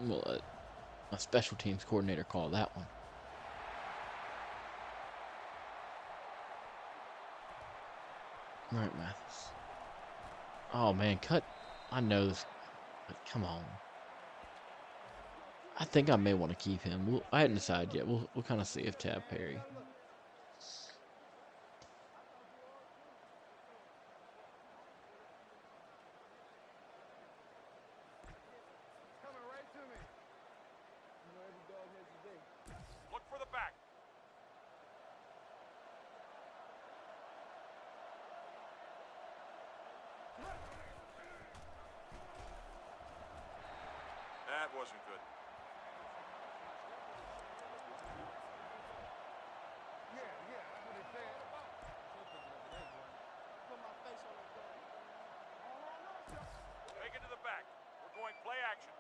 We'll let my special teams coordinator call that one. All right, Mathis. Oh, man, cut. I know this. But come on. I think I may want to keep him. I hadn't decided yet. We'll kind of see if Tab Perry. Look for the back. That wasn't good. Take it to the back. We're going play action.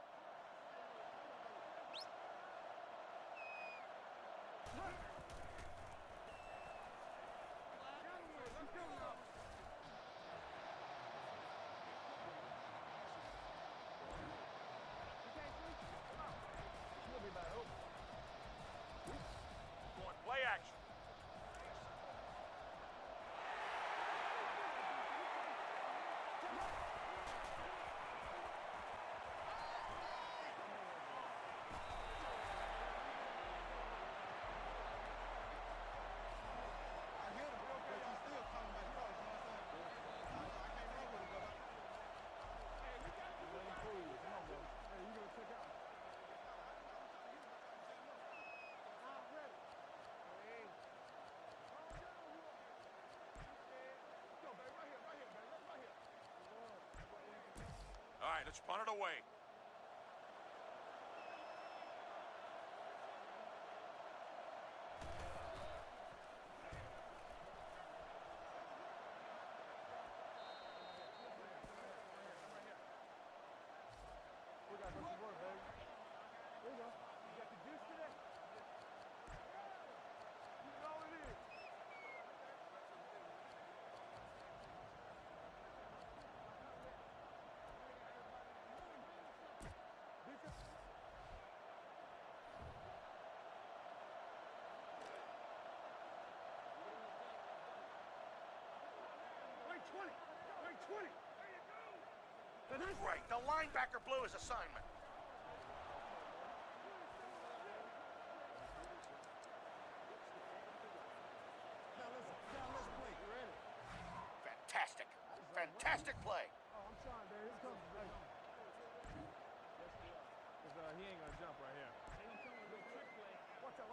Going play action. All right, let's punt it away. Great. The linebacker blew his assignment. Fantastic. Fantastic play. He ain't gonna jump right here. Watch out.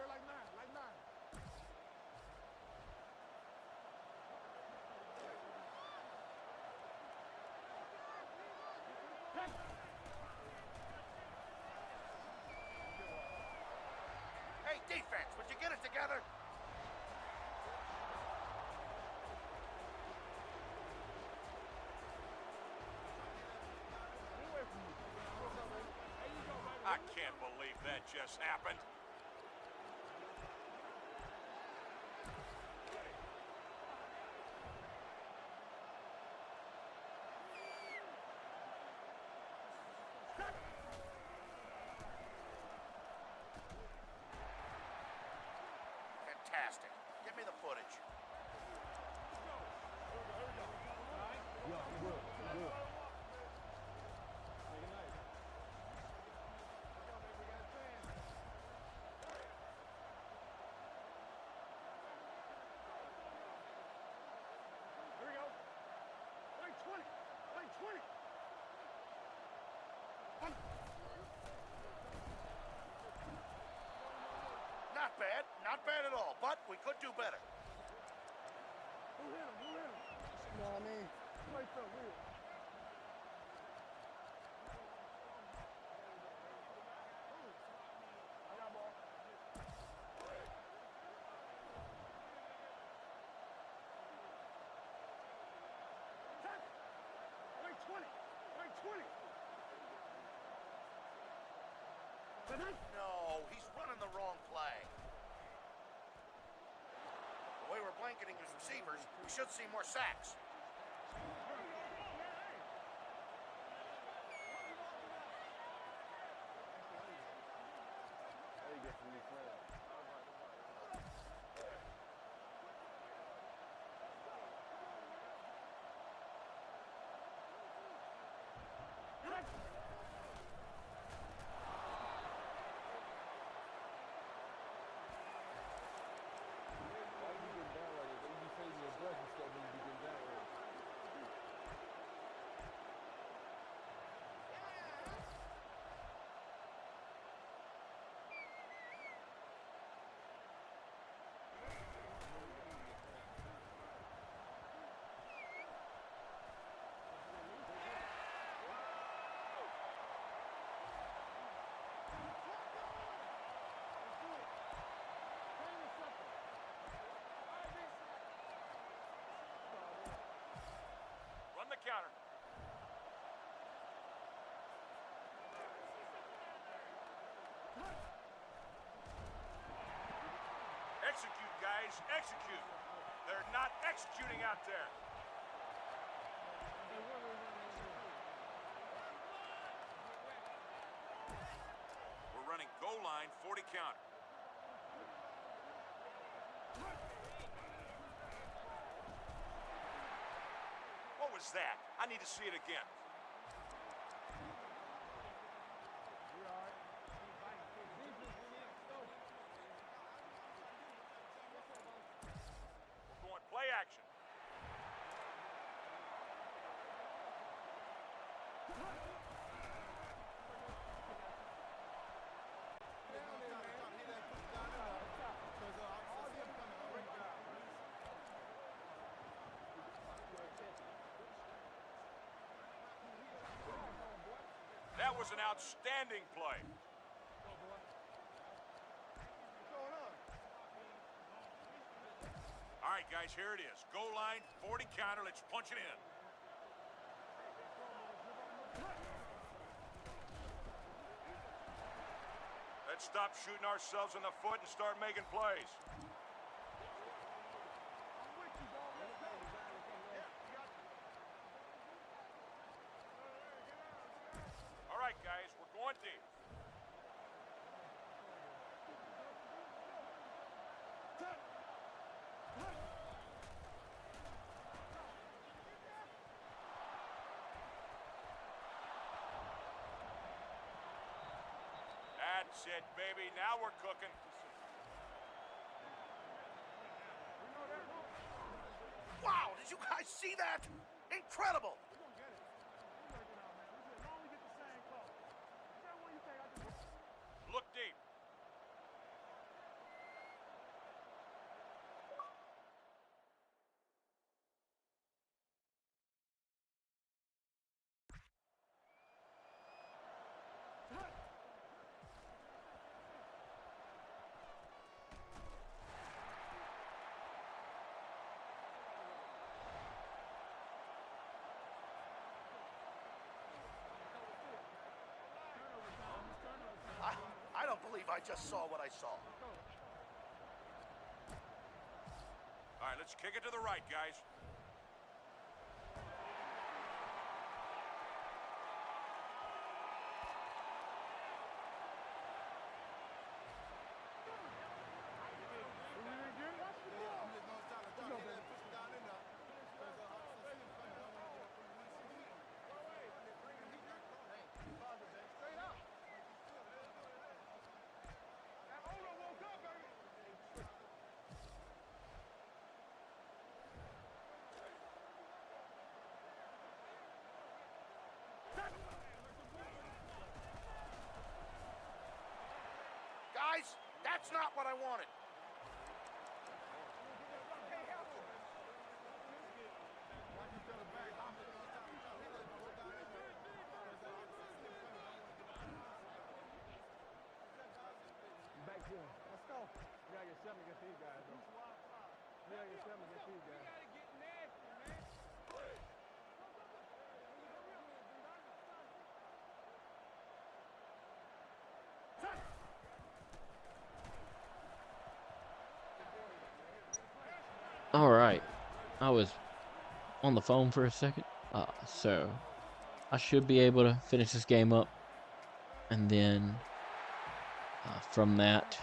Like nine. Hey, defense, would you get it together? I can't believe that just happened. Fantastic. Give me the footage. Here we go. Lane 20. Lane 20. Not bad. Not bad at all, but we could do better. Who hit him? You know what I mean? Play for real. I got ball. Lane 20. Lane 20. No, he's running the wrong play. The way we're blanketing his receivers, we should see more sacks. There you go from your friend. Run the counter. Execute, guys. Execute. They're not executing out there. We're running goal line 40 counter. What was that? I need to see it again. We're going play action. That was an outstanding play. All right, right, guys, here it is. Goal line, 40 counter. Let's punch it in. Let's stop shooting ourselves in the foot and start making plays. All right, guys, we're going deep. That's it, baby. Now we're cooking. Wow, did you guys see that? Incredible! Look deep. I don't believe I just saw what I saw. All right, let's kick it to the right, guys. Guys, that's not what I wanted. Back to him. Let's go. We gotta get 7 against these guys, though. We gotta get 7 against these guys. All right, I was on the phone for a second, so I should be able to finish this game up, and then from that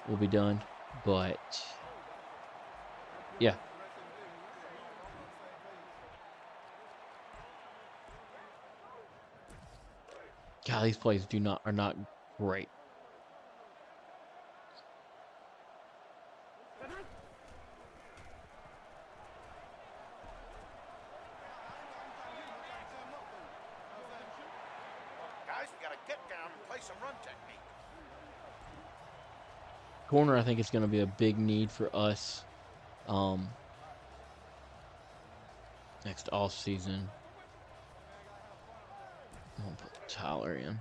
we'll be done. But yeah, God, these plays are not great. Guys, we gotta get down and play some run technique. Corner, I think it's going to be a big need for us next off season. I'm gonna put Tyler in.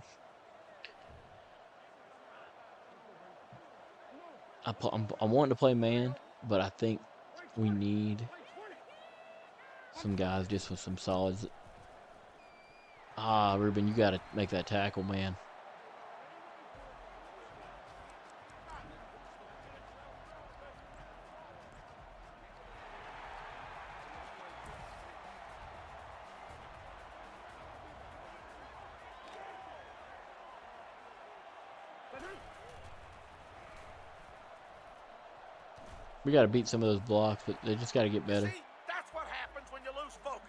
I'm wanting to play man, but I think we need some guys just with some solids. Ruben, you got to make that tackle, man. We got to beat some of those blocks, but they just got to get better. See, that's what happens when you lose focus.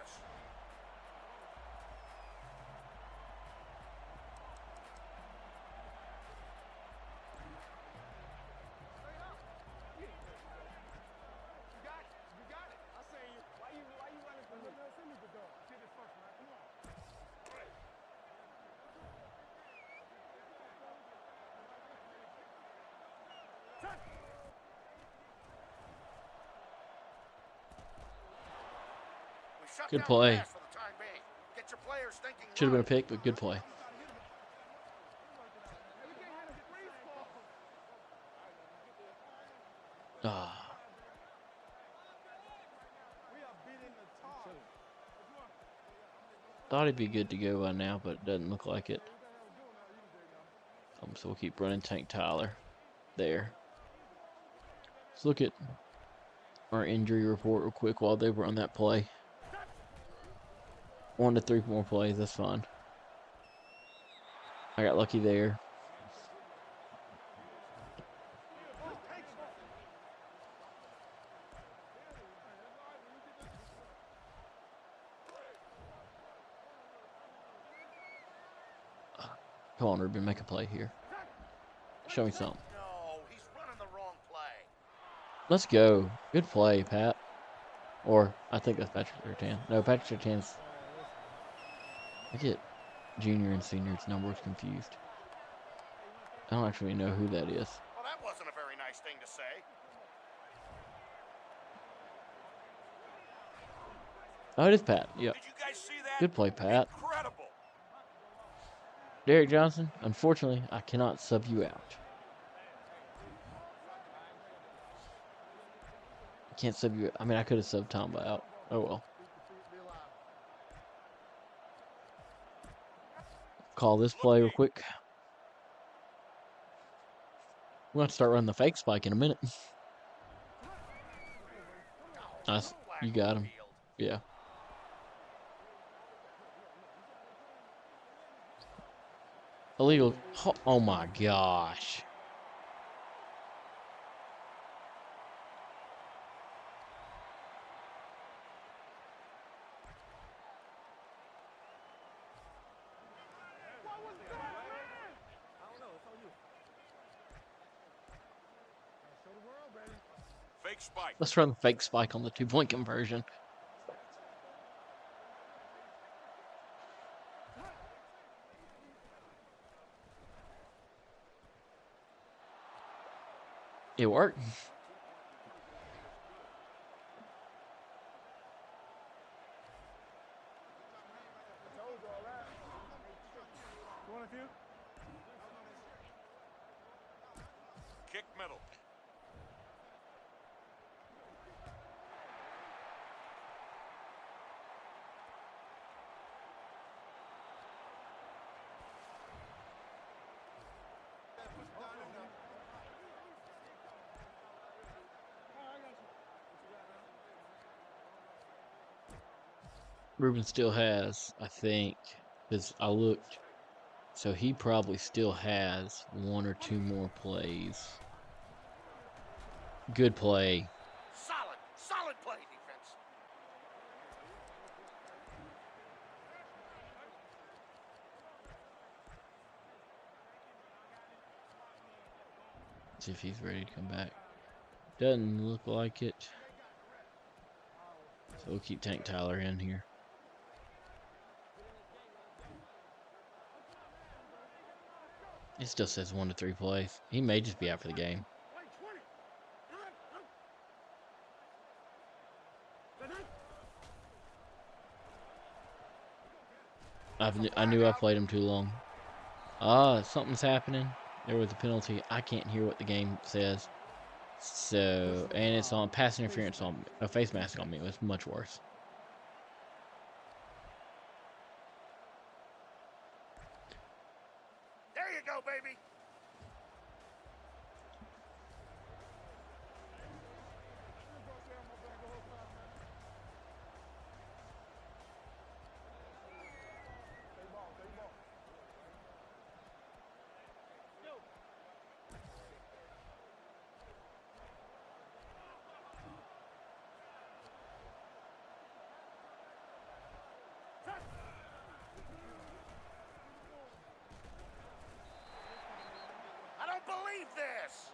Good play. Should have been a pick. pick, but good play. Thought he'd be good to go by now, but it doesn't look like it. So we'll keep running Tank Tyler there. Let's look at our injury report real quick while they were on that play. 1 to 3 more plays, that's fine. I got lucky there. Come on, Ruben, make a play here. Show me something. No, he's running the wrong play. Let's go. Good play, Pat. Or, I think that's Patrick Sertan. No, Patrick Sertan's... I get junior and senior's numbers confused. I don't actually know who that is. Well, that wasn't a very nice thing to say. Oh, it is Pat. Yep. Did you guys see that? Good play, Pat. Incredible. Derek Johnson, unfortunately, I cannot sub you out. I can't sub you. I mean, I could have subbed Tomba out. Oh well. Call this play real quick. We're going to start running the fake spike in a minute. Nice. You got him. Yeah. Illegal. Oh my gosh. Fake spike. Let's run the fake spike on the 2-point conversion. It worked. Kick middle. Ruben still has, I think, because I looked. So he probably still has 1 or 2 more plays. Good play. Solid play, defense. See if he's ready to come back. Doesn't look like it. So we'll keep Tank Tyler in here. It still says 1 to 3 plays. He may just be out for the game. I knew I played him too long. Something's happening. There was a penalty. I can't hear what the game says. So, and it's on pass interference on a face mask on me. It was much worse. There you go, baby. I don't believe this.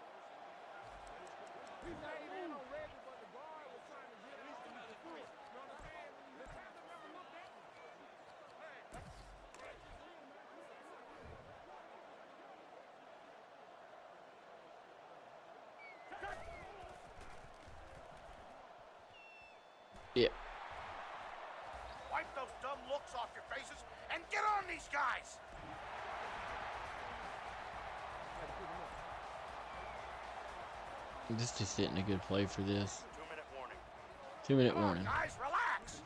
Yeah. Wipe those dumb looks off your faces and get on these guys. This just isn't a good play for this. 2-minute warning. 2-minute Come on, warning. guys, relax.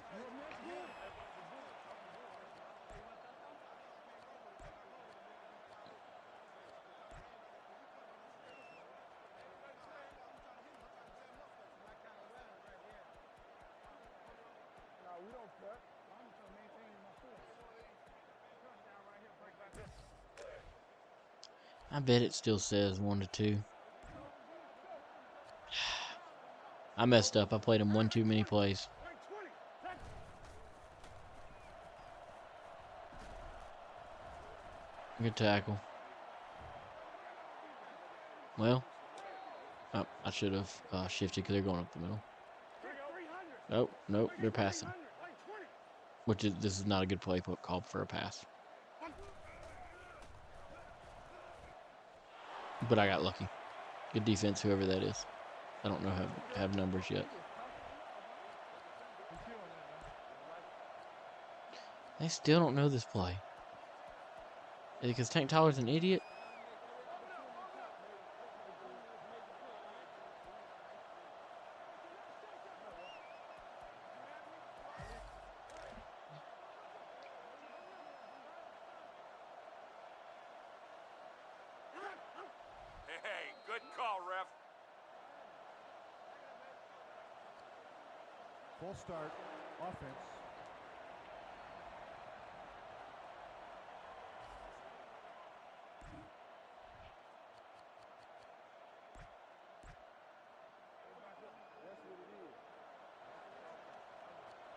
I bet it still says 1-2. I messed up. I played him one too many plays. Good tackle. Well, I should have shifted because they're going up the middle. Nope, nope, they're passing. This is not a good play called for a pass. But I got lucky. Good defense, whoever that is. I don't know have numbers yet. They still don't know this play. Because Tank Tyler's an idiot. Hey, good call, ref. Full start, offense. That's what it is.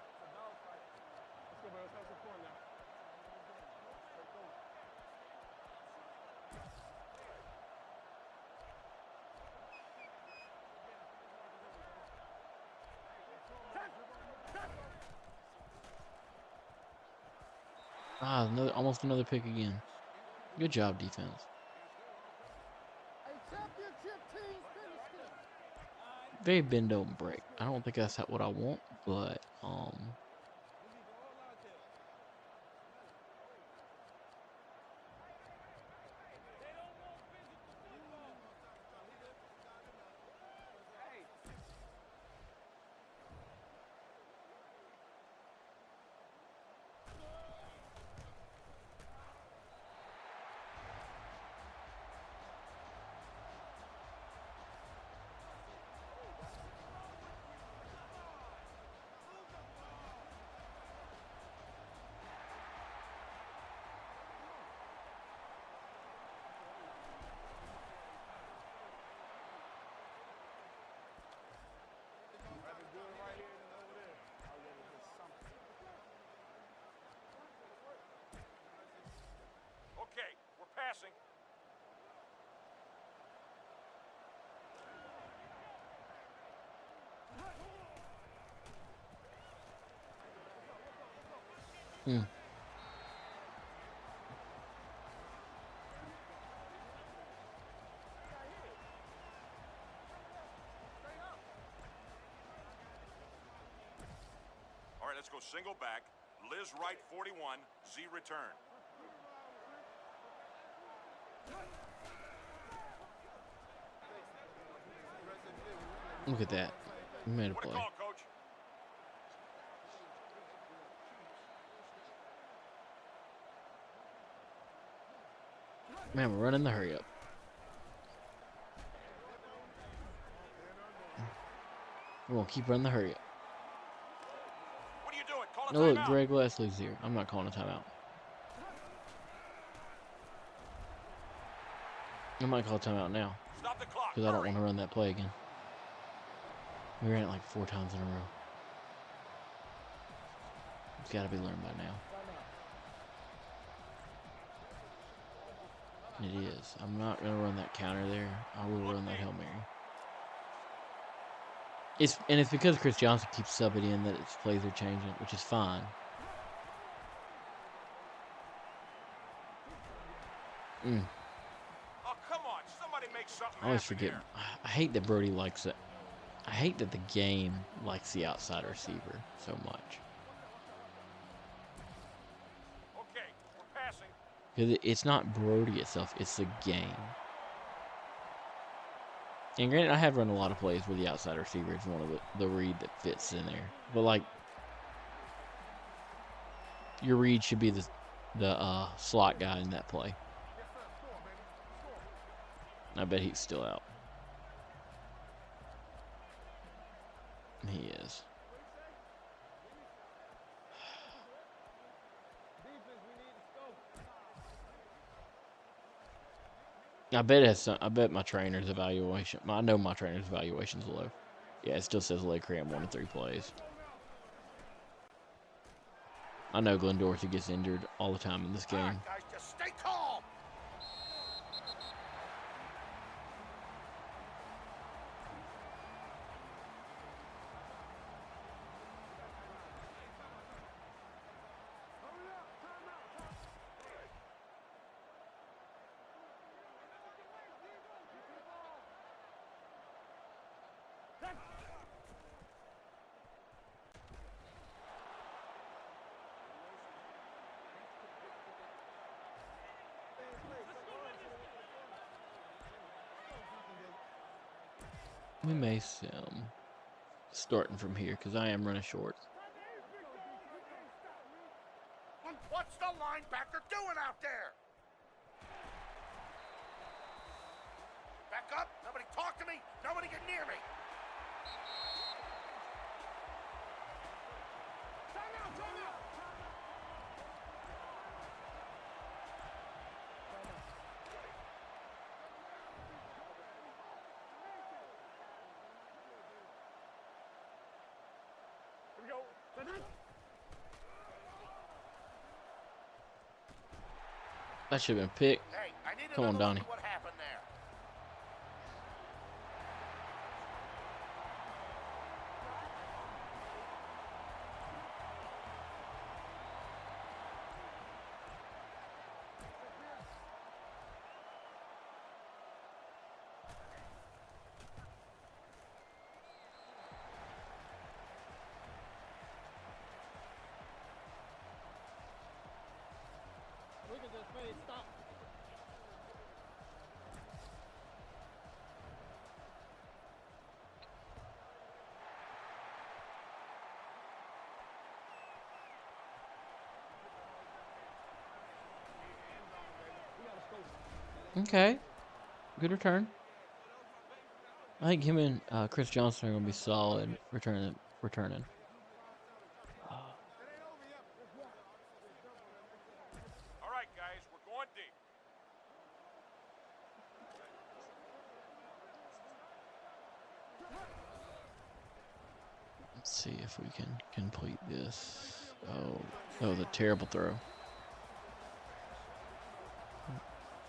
It's a dog fight. Let's go, bro. Let's have some fun now. Let's go. Almost another pick again. Good job, defense. Hey, championship teams finished it. Very bend don't break. I don't think that's what I want, but Rather do it right here than over there. I'd rather do something. Okay, we're passing. All right, let's go single back. Liz right 41, Z return. look at that. We made a What a play. call, coach. Man, we're running the hurry up. We're gonna keep running the hurry up. What are you doing? Call a No, look, timeout. Greg Leslie's here. I'm not calling a timeout. I might call a timeout now Stop the clock. because I don't Hurry. want to run that play again. We ran it like 4 times in a row. It's got to be learned by now. It is. I'm not going to run that counter there. I will run that Hail Mary. It's because Chris Johnson keeps subbing in that its plays are changing, which is fine. Oh, come on. Somebody make something I always happen forget. here. I hate that Brody likes it. I hate that the game likes the outside receiver so much. Okay, we're passing. Because it's not Brody itself, it's the game. And granted, I have run a lot of plays where the outside receiver is one of the read that fits in there. But, like, your read should be the slot guy in that play. I bet he's still out. He is. Defense, we need to score. I bet it has some, I bet my trainer's evaluation. I know my trainer's evaluation's low. Yeah, it still says leg cramp 1 to 3 plays. I know Glenn Dorsey gets injured all the time in this All right, game. guys, just stay calm. We may see starting from here because I am running short. What's the linebacker doing out there? Back up. Nobody talk to me. Nobody get near me. Here we go. That should have been picked. Hey, I need Come on, another look Donnie. at what happened there. Look at this face. Stop. Okay, good return. I think him and Chris Johnson are gonna be solid returning. All right, guys, we're going deep. Let's see if we can complete this. Oh, that was a terrible throw.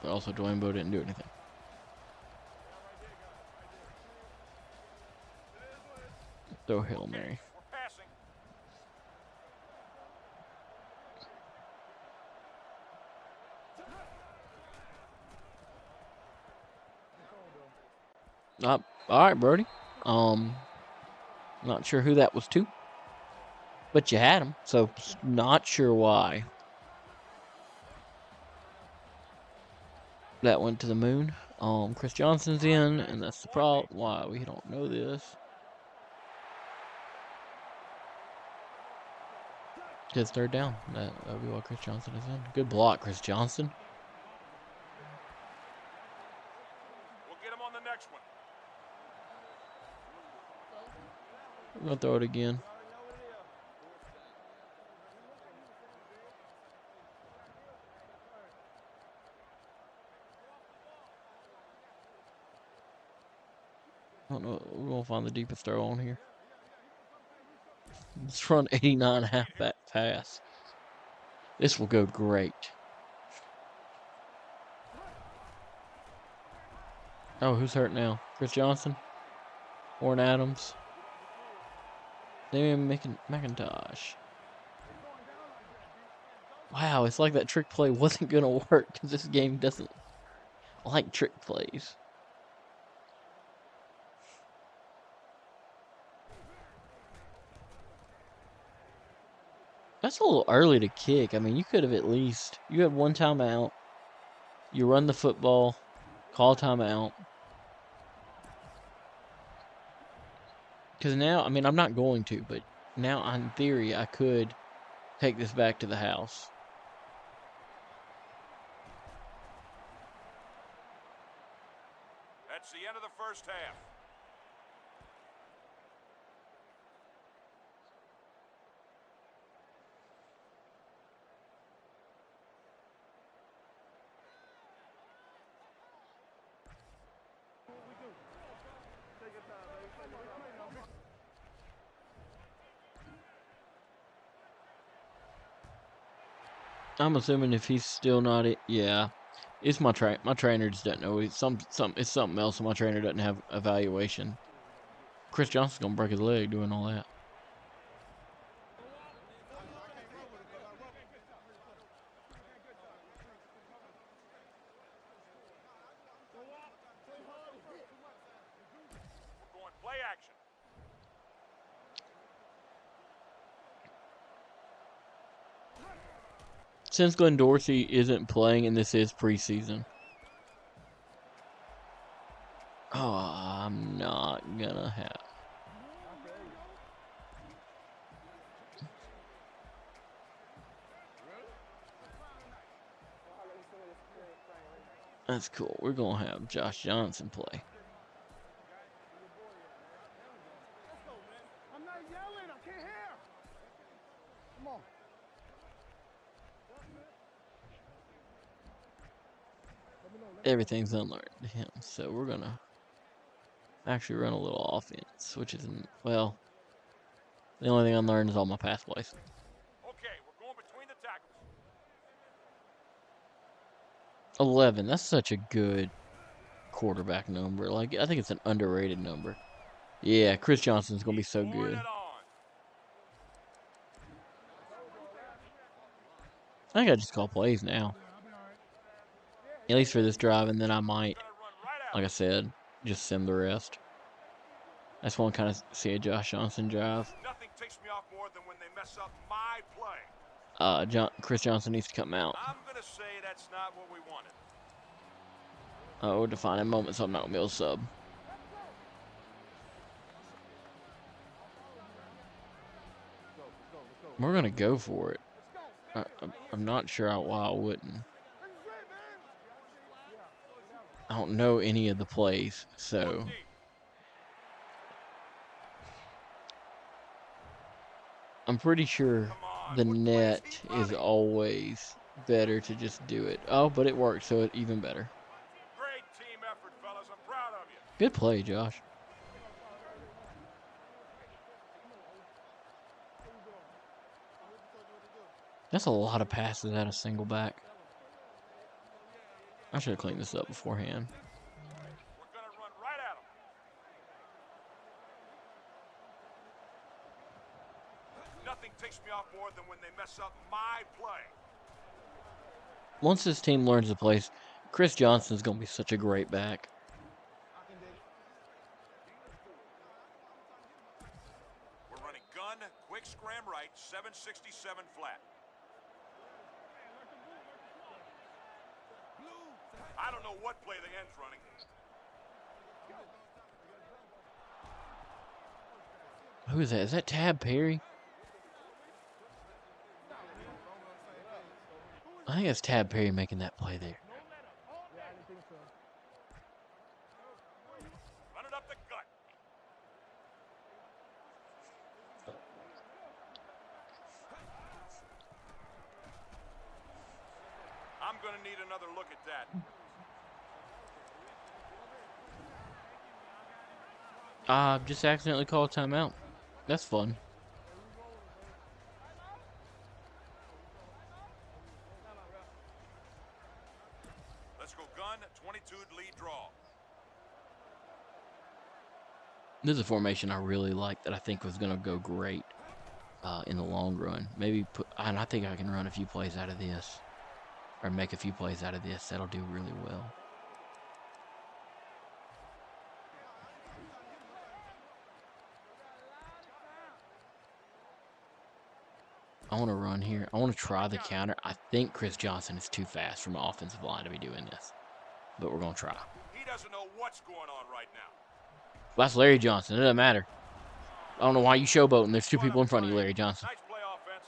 But also, Dwayne Bowe didn't do anything. Throw a Hail Mary. We're passing. All right, Brody. Not sure who that was to, but you had him, so not sure why. That went to the moon. Chris Johnson's in, and that's the problem. Why we don't know this. It's third down. That'll be why Chris Johnson is in. Good block, Chris Johnson. We'll get him on the next one. We're gonna throw it again. I don't know. We're gonna find the deepest throw on here. Let's run 89 half back pass. This will go great. Oh, who's hurt now? Chris Johnson? Warren Adams? Damian McIntosh. Wow, it's like that trick play wasn't going to work because this game doesn't like trick plays. That's a little early to kick. I mean, you could have at least... You had one timeout. You run the football. Call timeout. Because now, I mean, I'm not going to, but now, in theory, I could take this back to the house. That's the end of the first half. I'm assuming if he's still not it, yeah. It's my trainer just doesn't know. It's something else. And my trainer doesn't have evaluation. Chris Johnson's gonna break his leg doing all that. We're going play action. Since Glenn Dorsey isn't playing and this is preseason, I'm not gonna have. That's cool. We're gonna have Josh Johnson play. I'm not yelling. I can't hear. Come on. Everything's unlearned to him, so we're gonna actually run a little offense, which isn't, well, the only thing unlearned is all my pass plays. Okay, we're going between the tackles. 11. That's such a good quarterback number. Like, I think it's an underrated number. Yeah, Chris Johnson's gonna be so Pouring good. it on. I think I just call plays now. At least for this drive, and then I might, Gonna run right out. like I said, just sim the rest. I just want to kind of see a Josh Johnson drive. Nothing ticks me off more than when they mess up my play. Chris Johnson needs to come out. I'm gonna say that's not what we wanted. Oh, defining moment, so I'm not gonna be able to sub. We're gonna go for it. I'm not sure why I wouldn't. I don't know any of the plays, so I'm pretty sure the net is always better to just do it. Oh, but it worked, so it's even better. Great team effort, fellas. I'm proud of you. Good play, Josh. That's a lot of passes out of single back. I should have cleaned this up beforehand. We're gonna run right at them. Nothing ticks me off more than when they mess up my play. Once this team learns the plays, Chris Johnson's going to be such a great back. We're running gun, quick scram right, 767 flat. I don't know what play the end's running. Who is that? Is that Tab Perry? I think that's Tab Perry making that play there. Run it up the gut. I'm going to need another look at that. Just accidentally called timeout. That's fun. Let's go gun, 22 lead draw. This is a formation I really like that I think was going to go great in the long run. Maybe and I think I can run a few plays out of this. Or make a few plays out of this. That'll do really well. I want to run here. I want to try the counter. I think Chris Johnson is too fast from the offensive line to be doing this. But we're going to try. He doesn't know what's going on right now. Well, that's Larry Johnson. It doesn't matter. I don't know why you showboating. There's two people in front of you, Larry Johnson. Nice play offense.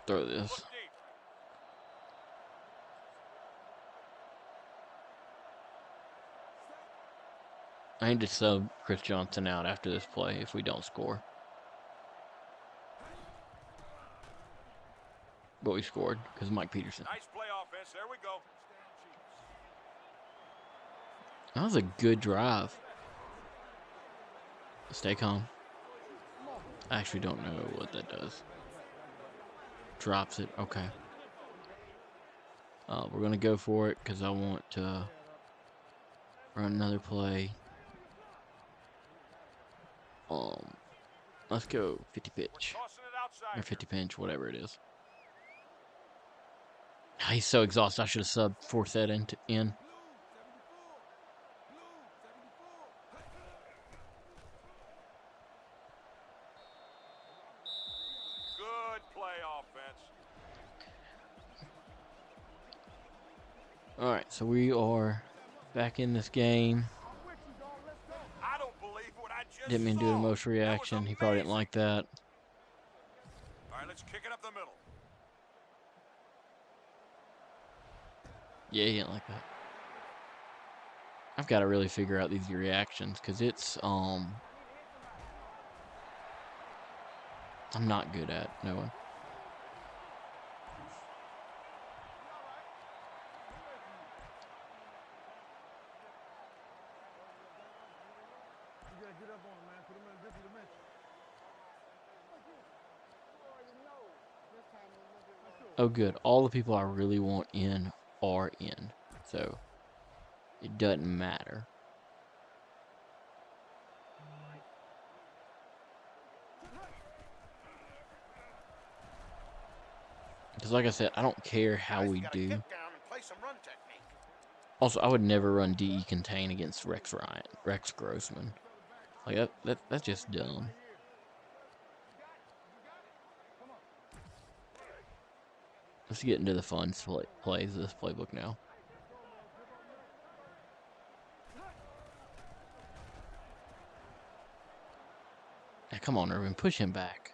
Throw this. Look deep. I need to sub Chris Johnson out after this play if we don't score. But we scored because Mike Peterson. Nice play offense. There we go. That was a good drive. Stay calm. I actually don't know what that does. Drops it. Okay. We're going to go for it because I want to run another play. Let's go 50 pitch. Or 50 pinch, whatever it is. He's so exhausted. I should have subbed, forced that in. Good play offense. Alright, so we are back in this game. I don't believe what I just Didn't mean to do an saw. emotional That was reaction. He probably didn't amazing. like that. All right, let's kick it up the middle. Yeah, he didn't like that. I've got to really figure out these reactions because it's, I'm not good at knowing. You gotta get up on him, man. Put him in a different dimension. Oh, good. All the people I really want in are in. So, it doesn't matter. Because like I said, I don't care how we do. Get down and play some run technique. Also, I would never run DE contain against Rex Grossman. Like, that's just dumb. Let's get into the fun plays of this playbook now. Now, come on, Irvin, push him back.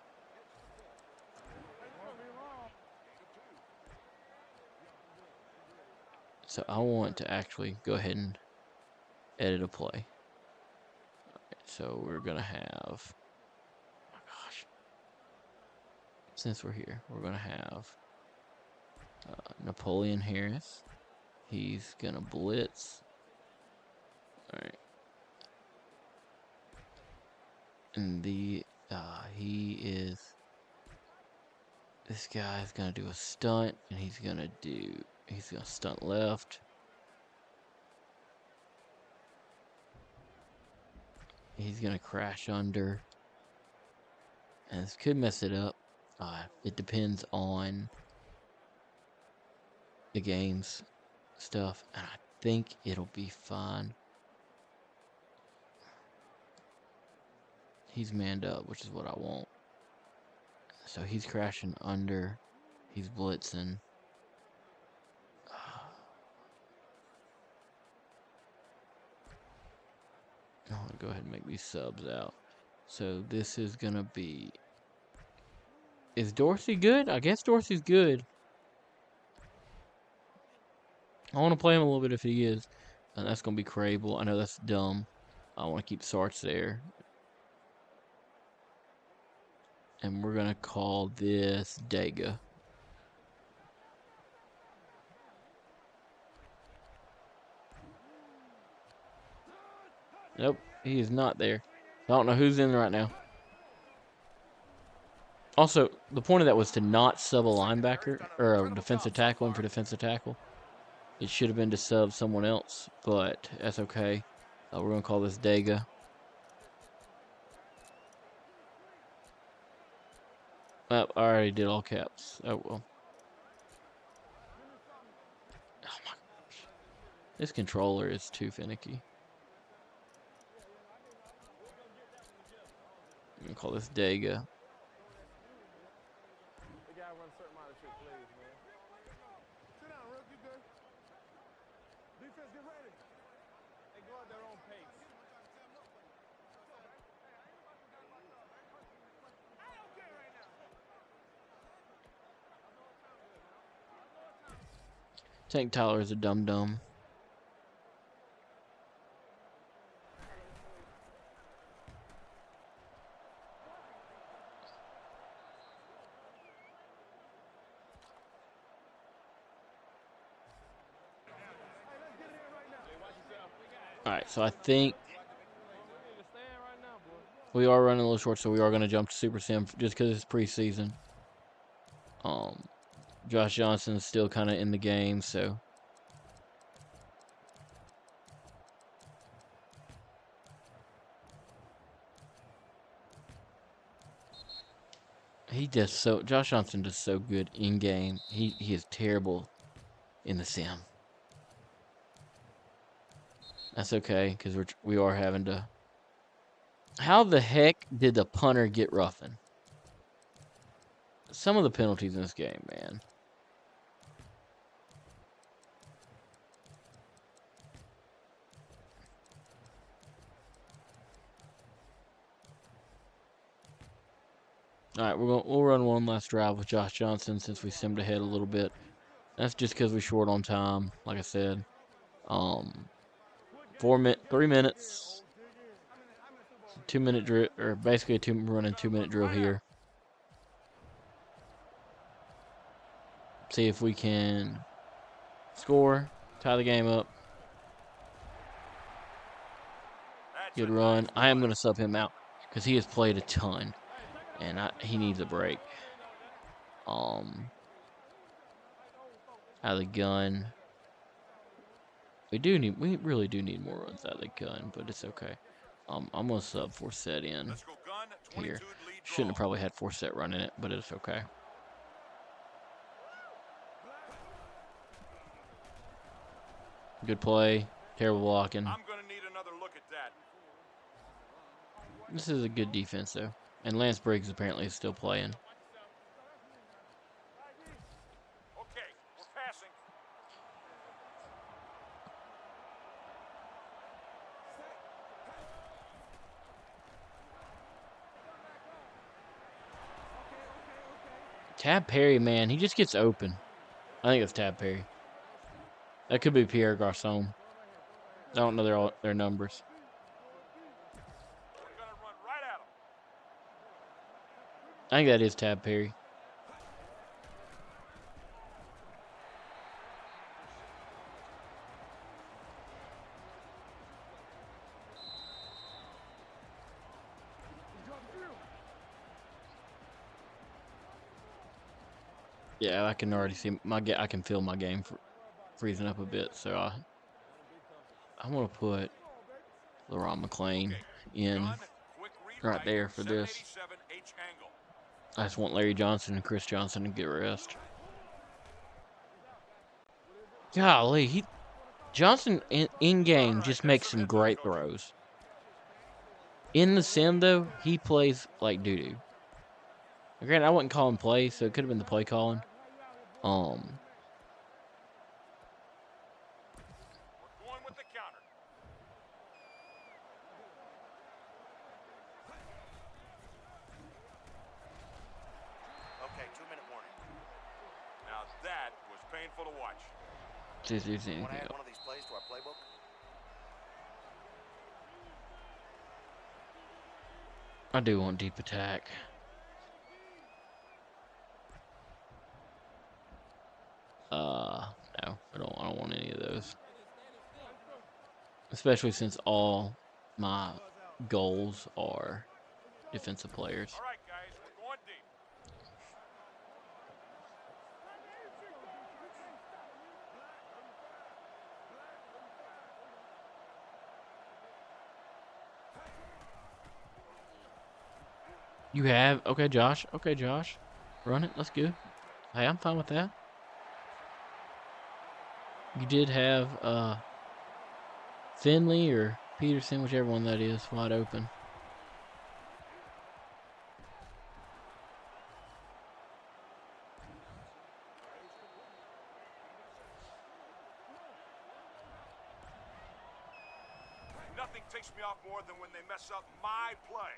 So I want to actually go ahead and edit a play. Alright, so we're gonna have, oh my gosh, since we're here, we're gonna have Napoleon Harris. He's gonna blitz. Alright. And this guy's gonna do a stunt, and he's gonna stunt left. He's gonna crash under. And this could mess it up. It depends on the game's stuff, and I think it'll be fine. He's manned up, which is what I want. So he's crashing under. He's blitzing. I'm gonna go ahead and make these subs out. So this is gonna be. Is Dorsey good? I guess Dorsey's good. I want to play him a little bit if he is. And that's gonna be Crable. I know that's dumb. I want to keep Sarch there. And we're gonna call this Dega. Nope, he is not there. I don't know who's in right now. Also, the point of that was to not sub a linebacker or a defensive tackle in for defensive tackle. It should have been to sub someone else, but that's okay. We're gonna call this Dega. I already did all caps. Oh well. Oh my gosh. This controller is too finicky. I'm gonna call this Dega. The guy runs certain amount of trick plays, man. Sit down, rookie, good. Defense, get ready. They go at their own pace. Tank Tyler is a dum-dum. Alright, so I think We are running a little short, so we are going to jump to Super Sim just because it's preseason. Josh Johnson is still kind of in the game, so. Josh Johnson does so good in game. He is terrible in the sim. That's okay, because we are having to. How the heck did the punter get roughing? Some of the penalties in this game, man. All right, we'll run one last drive with Josh Johnson since we simmed ahead a little bit. That's just because we're short on time, like I said. 3 minutes, 2-minute drill, or basically running 2-minute drill here. See if we can score, tie the game up. Good run. I am going to sub him out because he has played a ton, and he needs a break. Out of the gun. We really do need more runs out of the gun, but it's okay. I'm gonna sub Forsett in here. Shouldn't have probably had Forsett running it, but it's okay. Good play. Terrible blocking. I'm gonna need another look at that. This is a good defense though, and Lance Briggs apparently is still playing. Okay, we're passing. Tab Perry, man, he just gets open. I think it's Tab Perry. That could be Pierre Garçon. I don't know their numbers. We're gonna run right at him. I think that is Tab Perry. Yeah, I can already see I can feel my game freezing up a bit. So I'm gonna put LeRon McClain in right there for this. I just want Larry Johnson and Chris Johnson to get rest. Golly, Johnson in game just makes some great throws. In the sim though, he plays like doo doo. Granted, I wouldn't call him play, so it could have been the play calling. We're going with the counter. Okay, 2-minute warning. Now that was painful to watch. See if there's anything Want to add else. one of these plays to our playbook? I do want deep attack. No, I don't want any of those. Especially since all my goals are defensive players. All right, guys, we're going deep. You have okay, Josh. Okay, Josh. Run it. Let's go. Hey, I'm fine with that. You did have Finley or Peterson, whichever one that is, wide open. Nothing ticks me off more than when they mess up my play.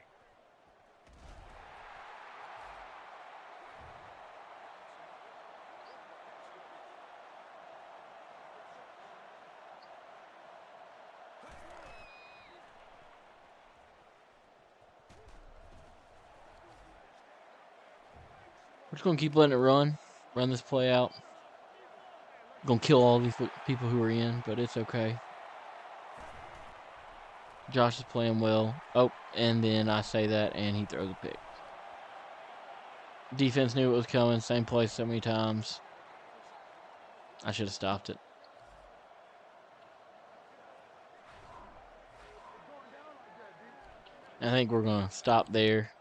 We're just gonna keep letting it run this play out. Gonna kill all these people who are in, but it's okay. Josh is playing well. Oh, and then I say that, and he throws a pick. Defense knew it was coming. Same play so many times. I should have stopped it. I think we're going to stop there.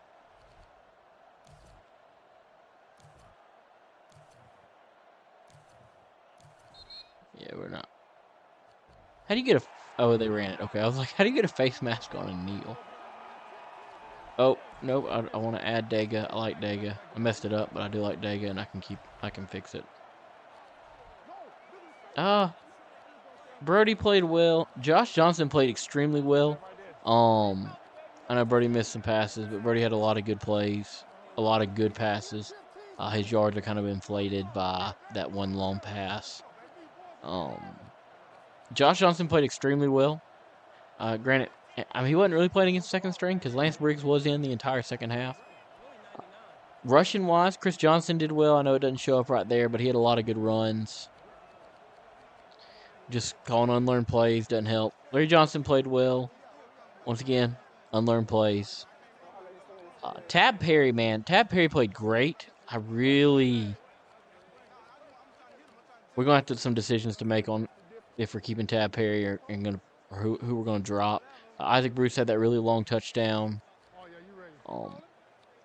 Yeah, we're not. How do you get a... Oh, they ran it. Okay, I was like, how do you get a face mask on a kneel? Oh, nope, I want to add Dega. I like Dega. I messed it up, but I do like Dega, and I can fix it. Brody played well. Josh Johnson played extremely well. I know Brody missed some passes, but Brody had a lot of good plays, a lot of good passes. His yards are kind of inflated by that one long pass. Josh Johnson played extremely well. Granted, I mean, he wasn't really playing against second string because Lance Briggs was in the entire second half. Rushing wise, Chris Johnson did well. I know it doesn't show up right there, but he had a lot of good runs. Just calling unlearned plays doesn't help. Larry Johnson played well. Once again, unlearned plays. Tab Perry, man. Tab Perry played great. We're going to have to some decisions to make on if we're keeping Tab Perry or who we're going to drop. Isaac Bruce had that really long touchdown.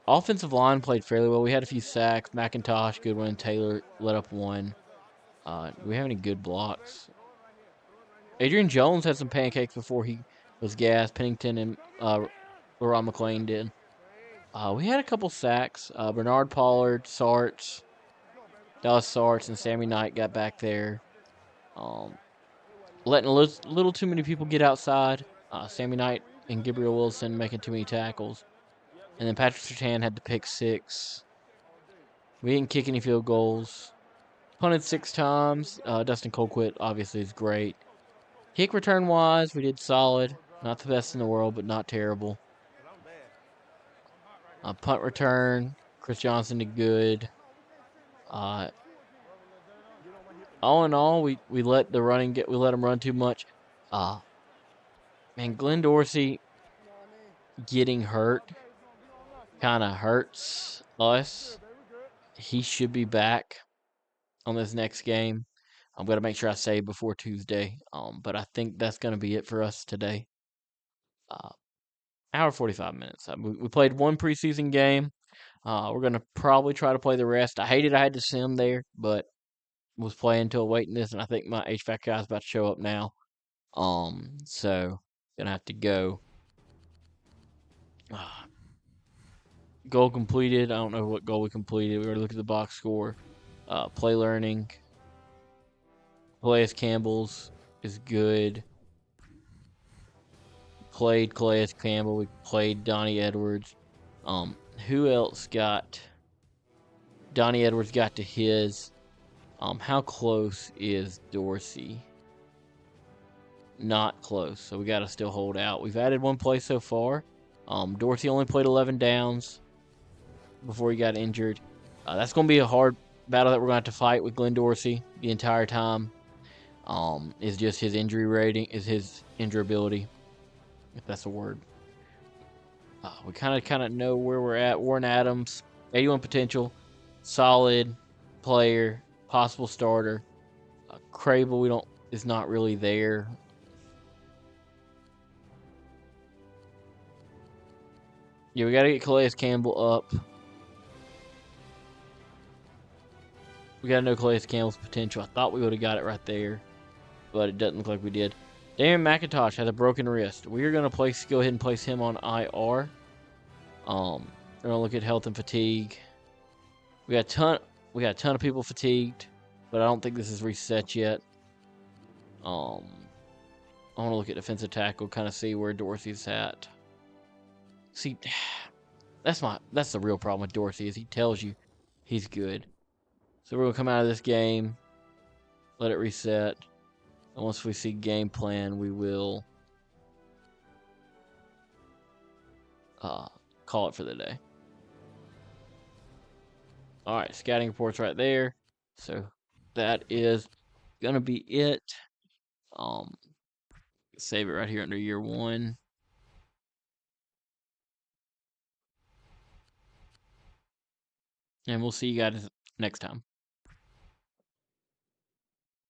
Offensive line played fairly well. We had a few sacks. McIntosh, Goodwin, Taylor let up one. Do we have any good blocks? Adrian Jones had some pancakes before he was gassed. Pennington and Leron McClain did. We had a couple sacks. Bernard Pollard, Sarts, Dallas Sarts, and Sammy Knight got back there. Letting a little too many people get outside. Sammy Knight and Gabriel Wilson making too many tackles. And then Patrick Surtain had to pick 6. We didn't kick any field goals. Punted 6 times. Dustin Colquitt obviously is great. Kick return wise, we did solid. Not the best in the world, but not terrible. Punt return, Chris Johnson did good. All in all, we let the running we let him run too much. Man, Glenn Dorsey getting hurt kind of hurts us. He should be back on this next game. I'm going to make sure I save before Tuesday. But I think that's going to be it for us today. Hour 45 minutes. We played one preseason game. We're going to probably try to play the rest. I hated I had to sim there, but was playing until waiting this, and I think my HVAC guy's about to show up now. So gonna have to go. Goal completed. I don't know what goal we completed. We already looked at the box score. Play learning. Calais Campbell's is good. Played Calais Campbell. We played Donnie Edwards. Who else got? Donnie Edwards got to his. How close is Dorsey? Not close, so we got to still hold out. We've added one play so far. Dorsey only played 11 downs before he got injured. That's going to be a hard battle that we're going to have to fight with Glenn Dorsey the entire time. Is just his injury rating, is his injurability, if that's a word. We kind of know where we're at. Warren Adams, 81 potential, solid player, possible starter. Crable is not really there. Yeah, we got to get Calais Campbell up. We got to know Calais Campbell's potential. I thought we would have got it right there, but it doesn't look like we did. Darren McIntosh has a broken wrist. We are going to go ahead and place him on IR. We're going to look at health and fatigue. We got a ton of people fatigued, but I don't think this is reset yet. I want to look at defensive tackle, kind of see where Dorsey's at. See, that's the real problem with Dorsey is he tells you he's good. So we're gonna come out of this game, let it reset, and once we see game plan, we will call it for the day. All right, scouting reports right there. So that is gonna be it. Save it right here under year 1. And we'll see you guys next time.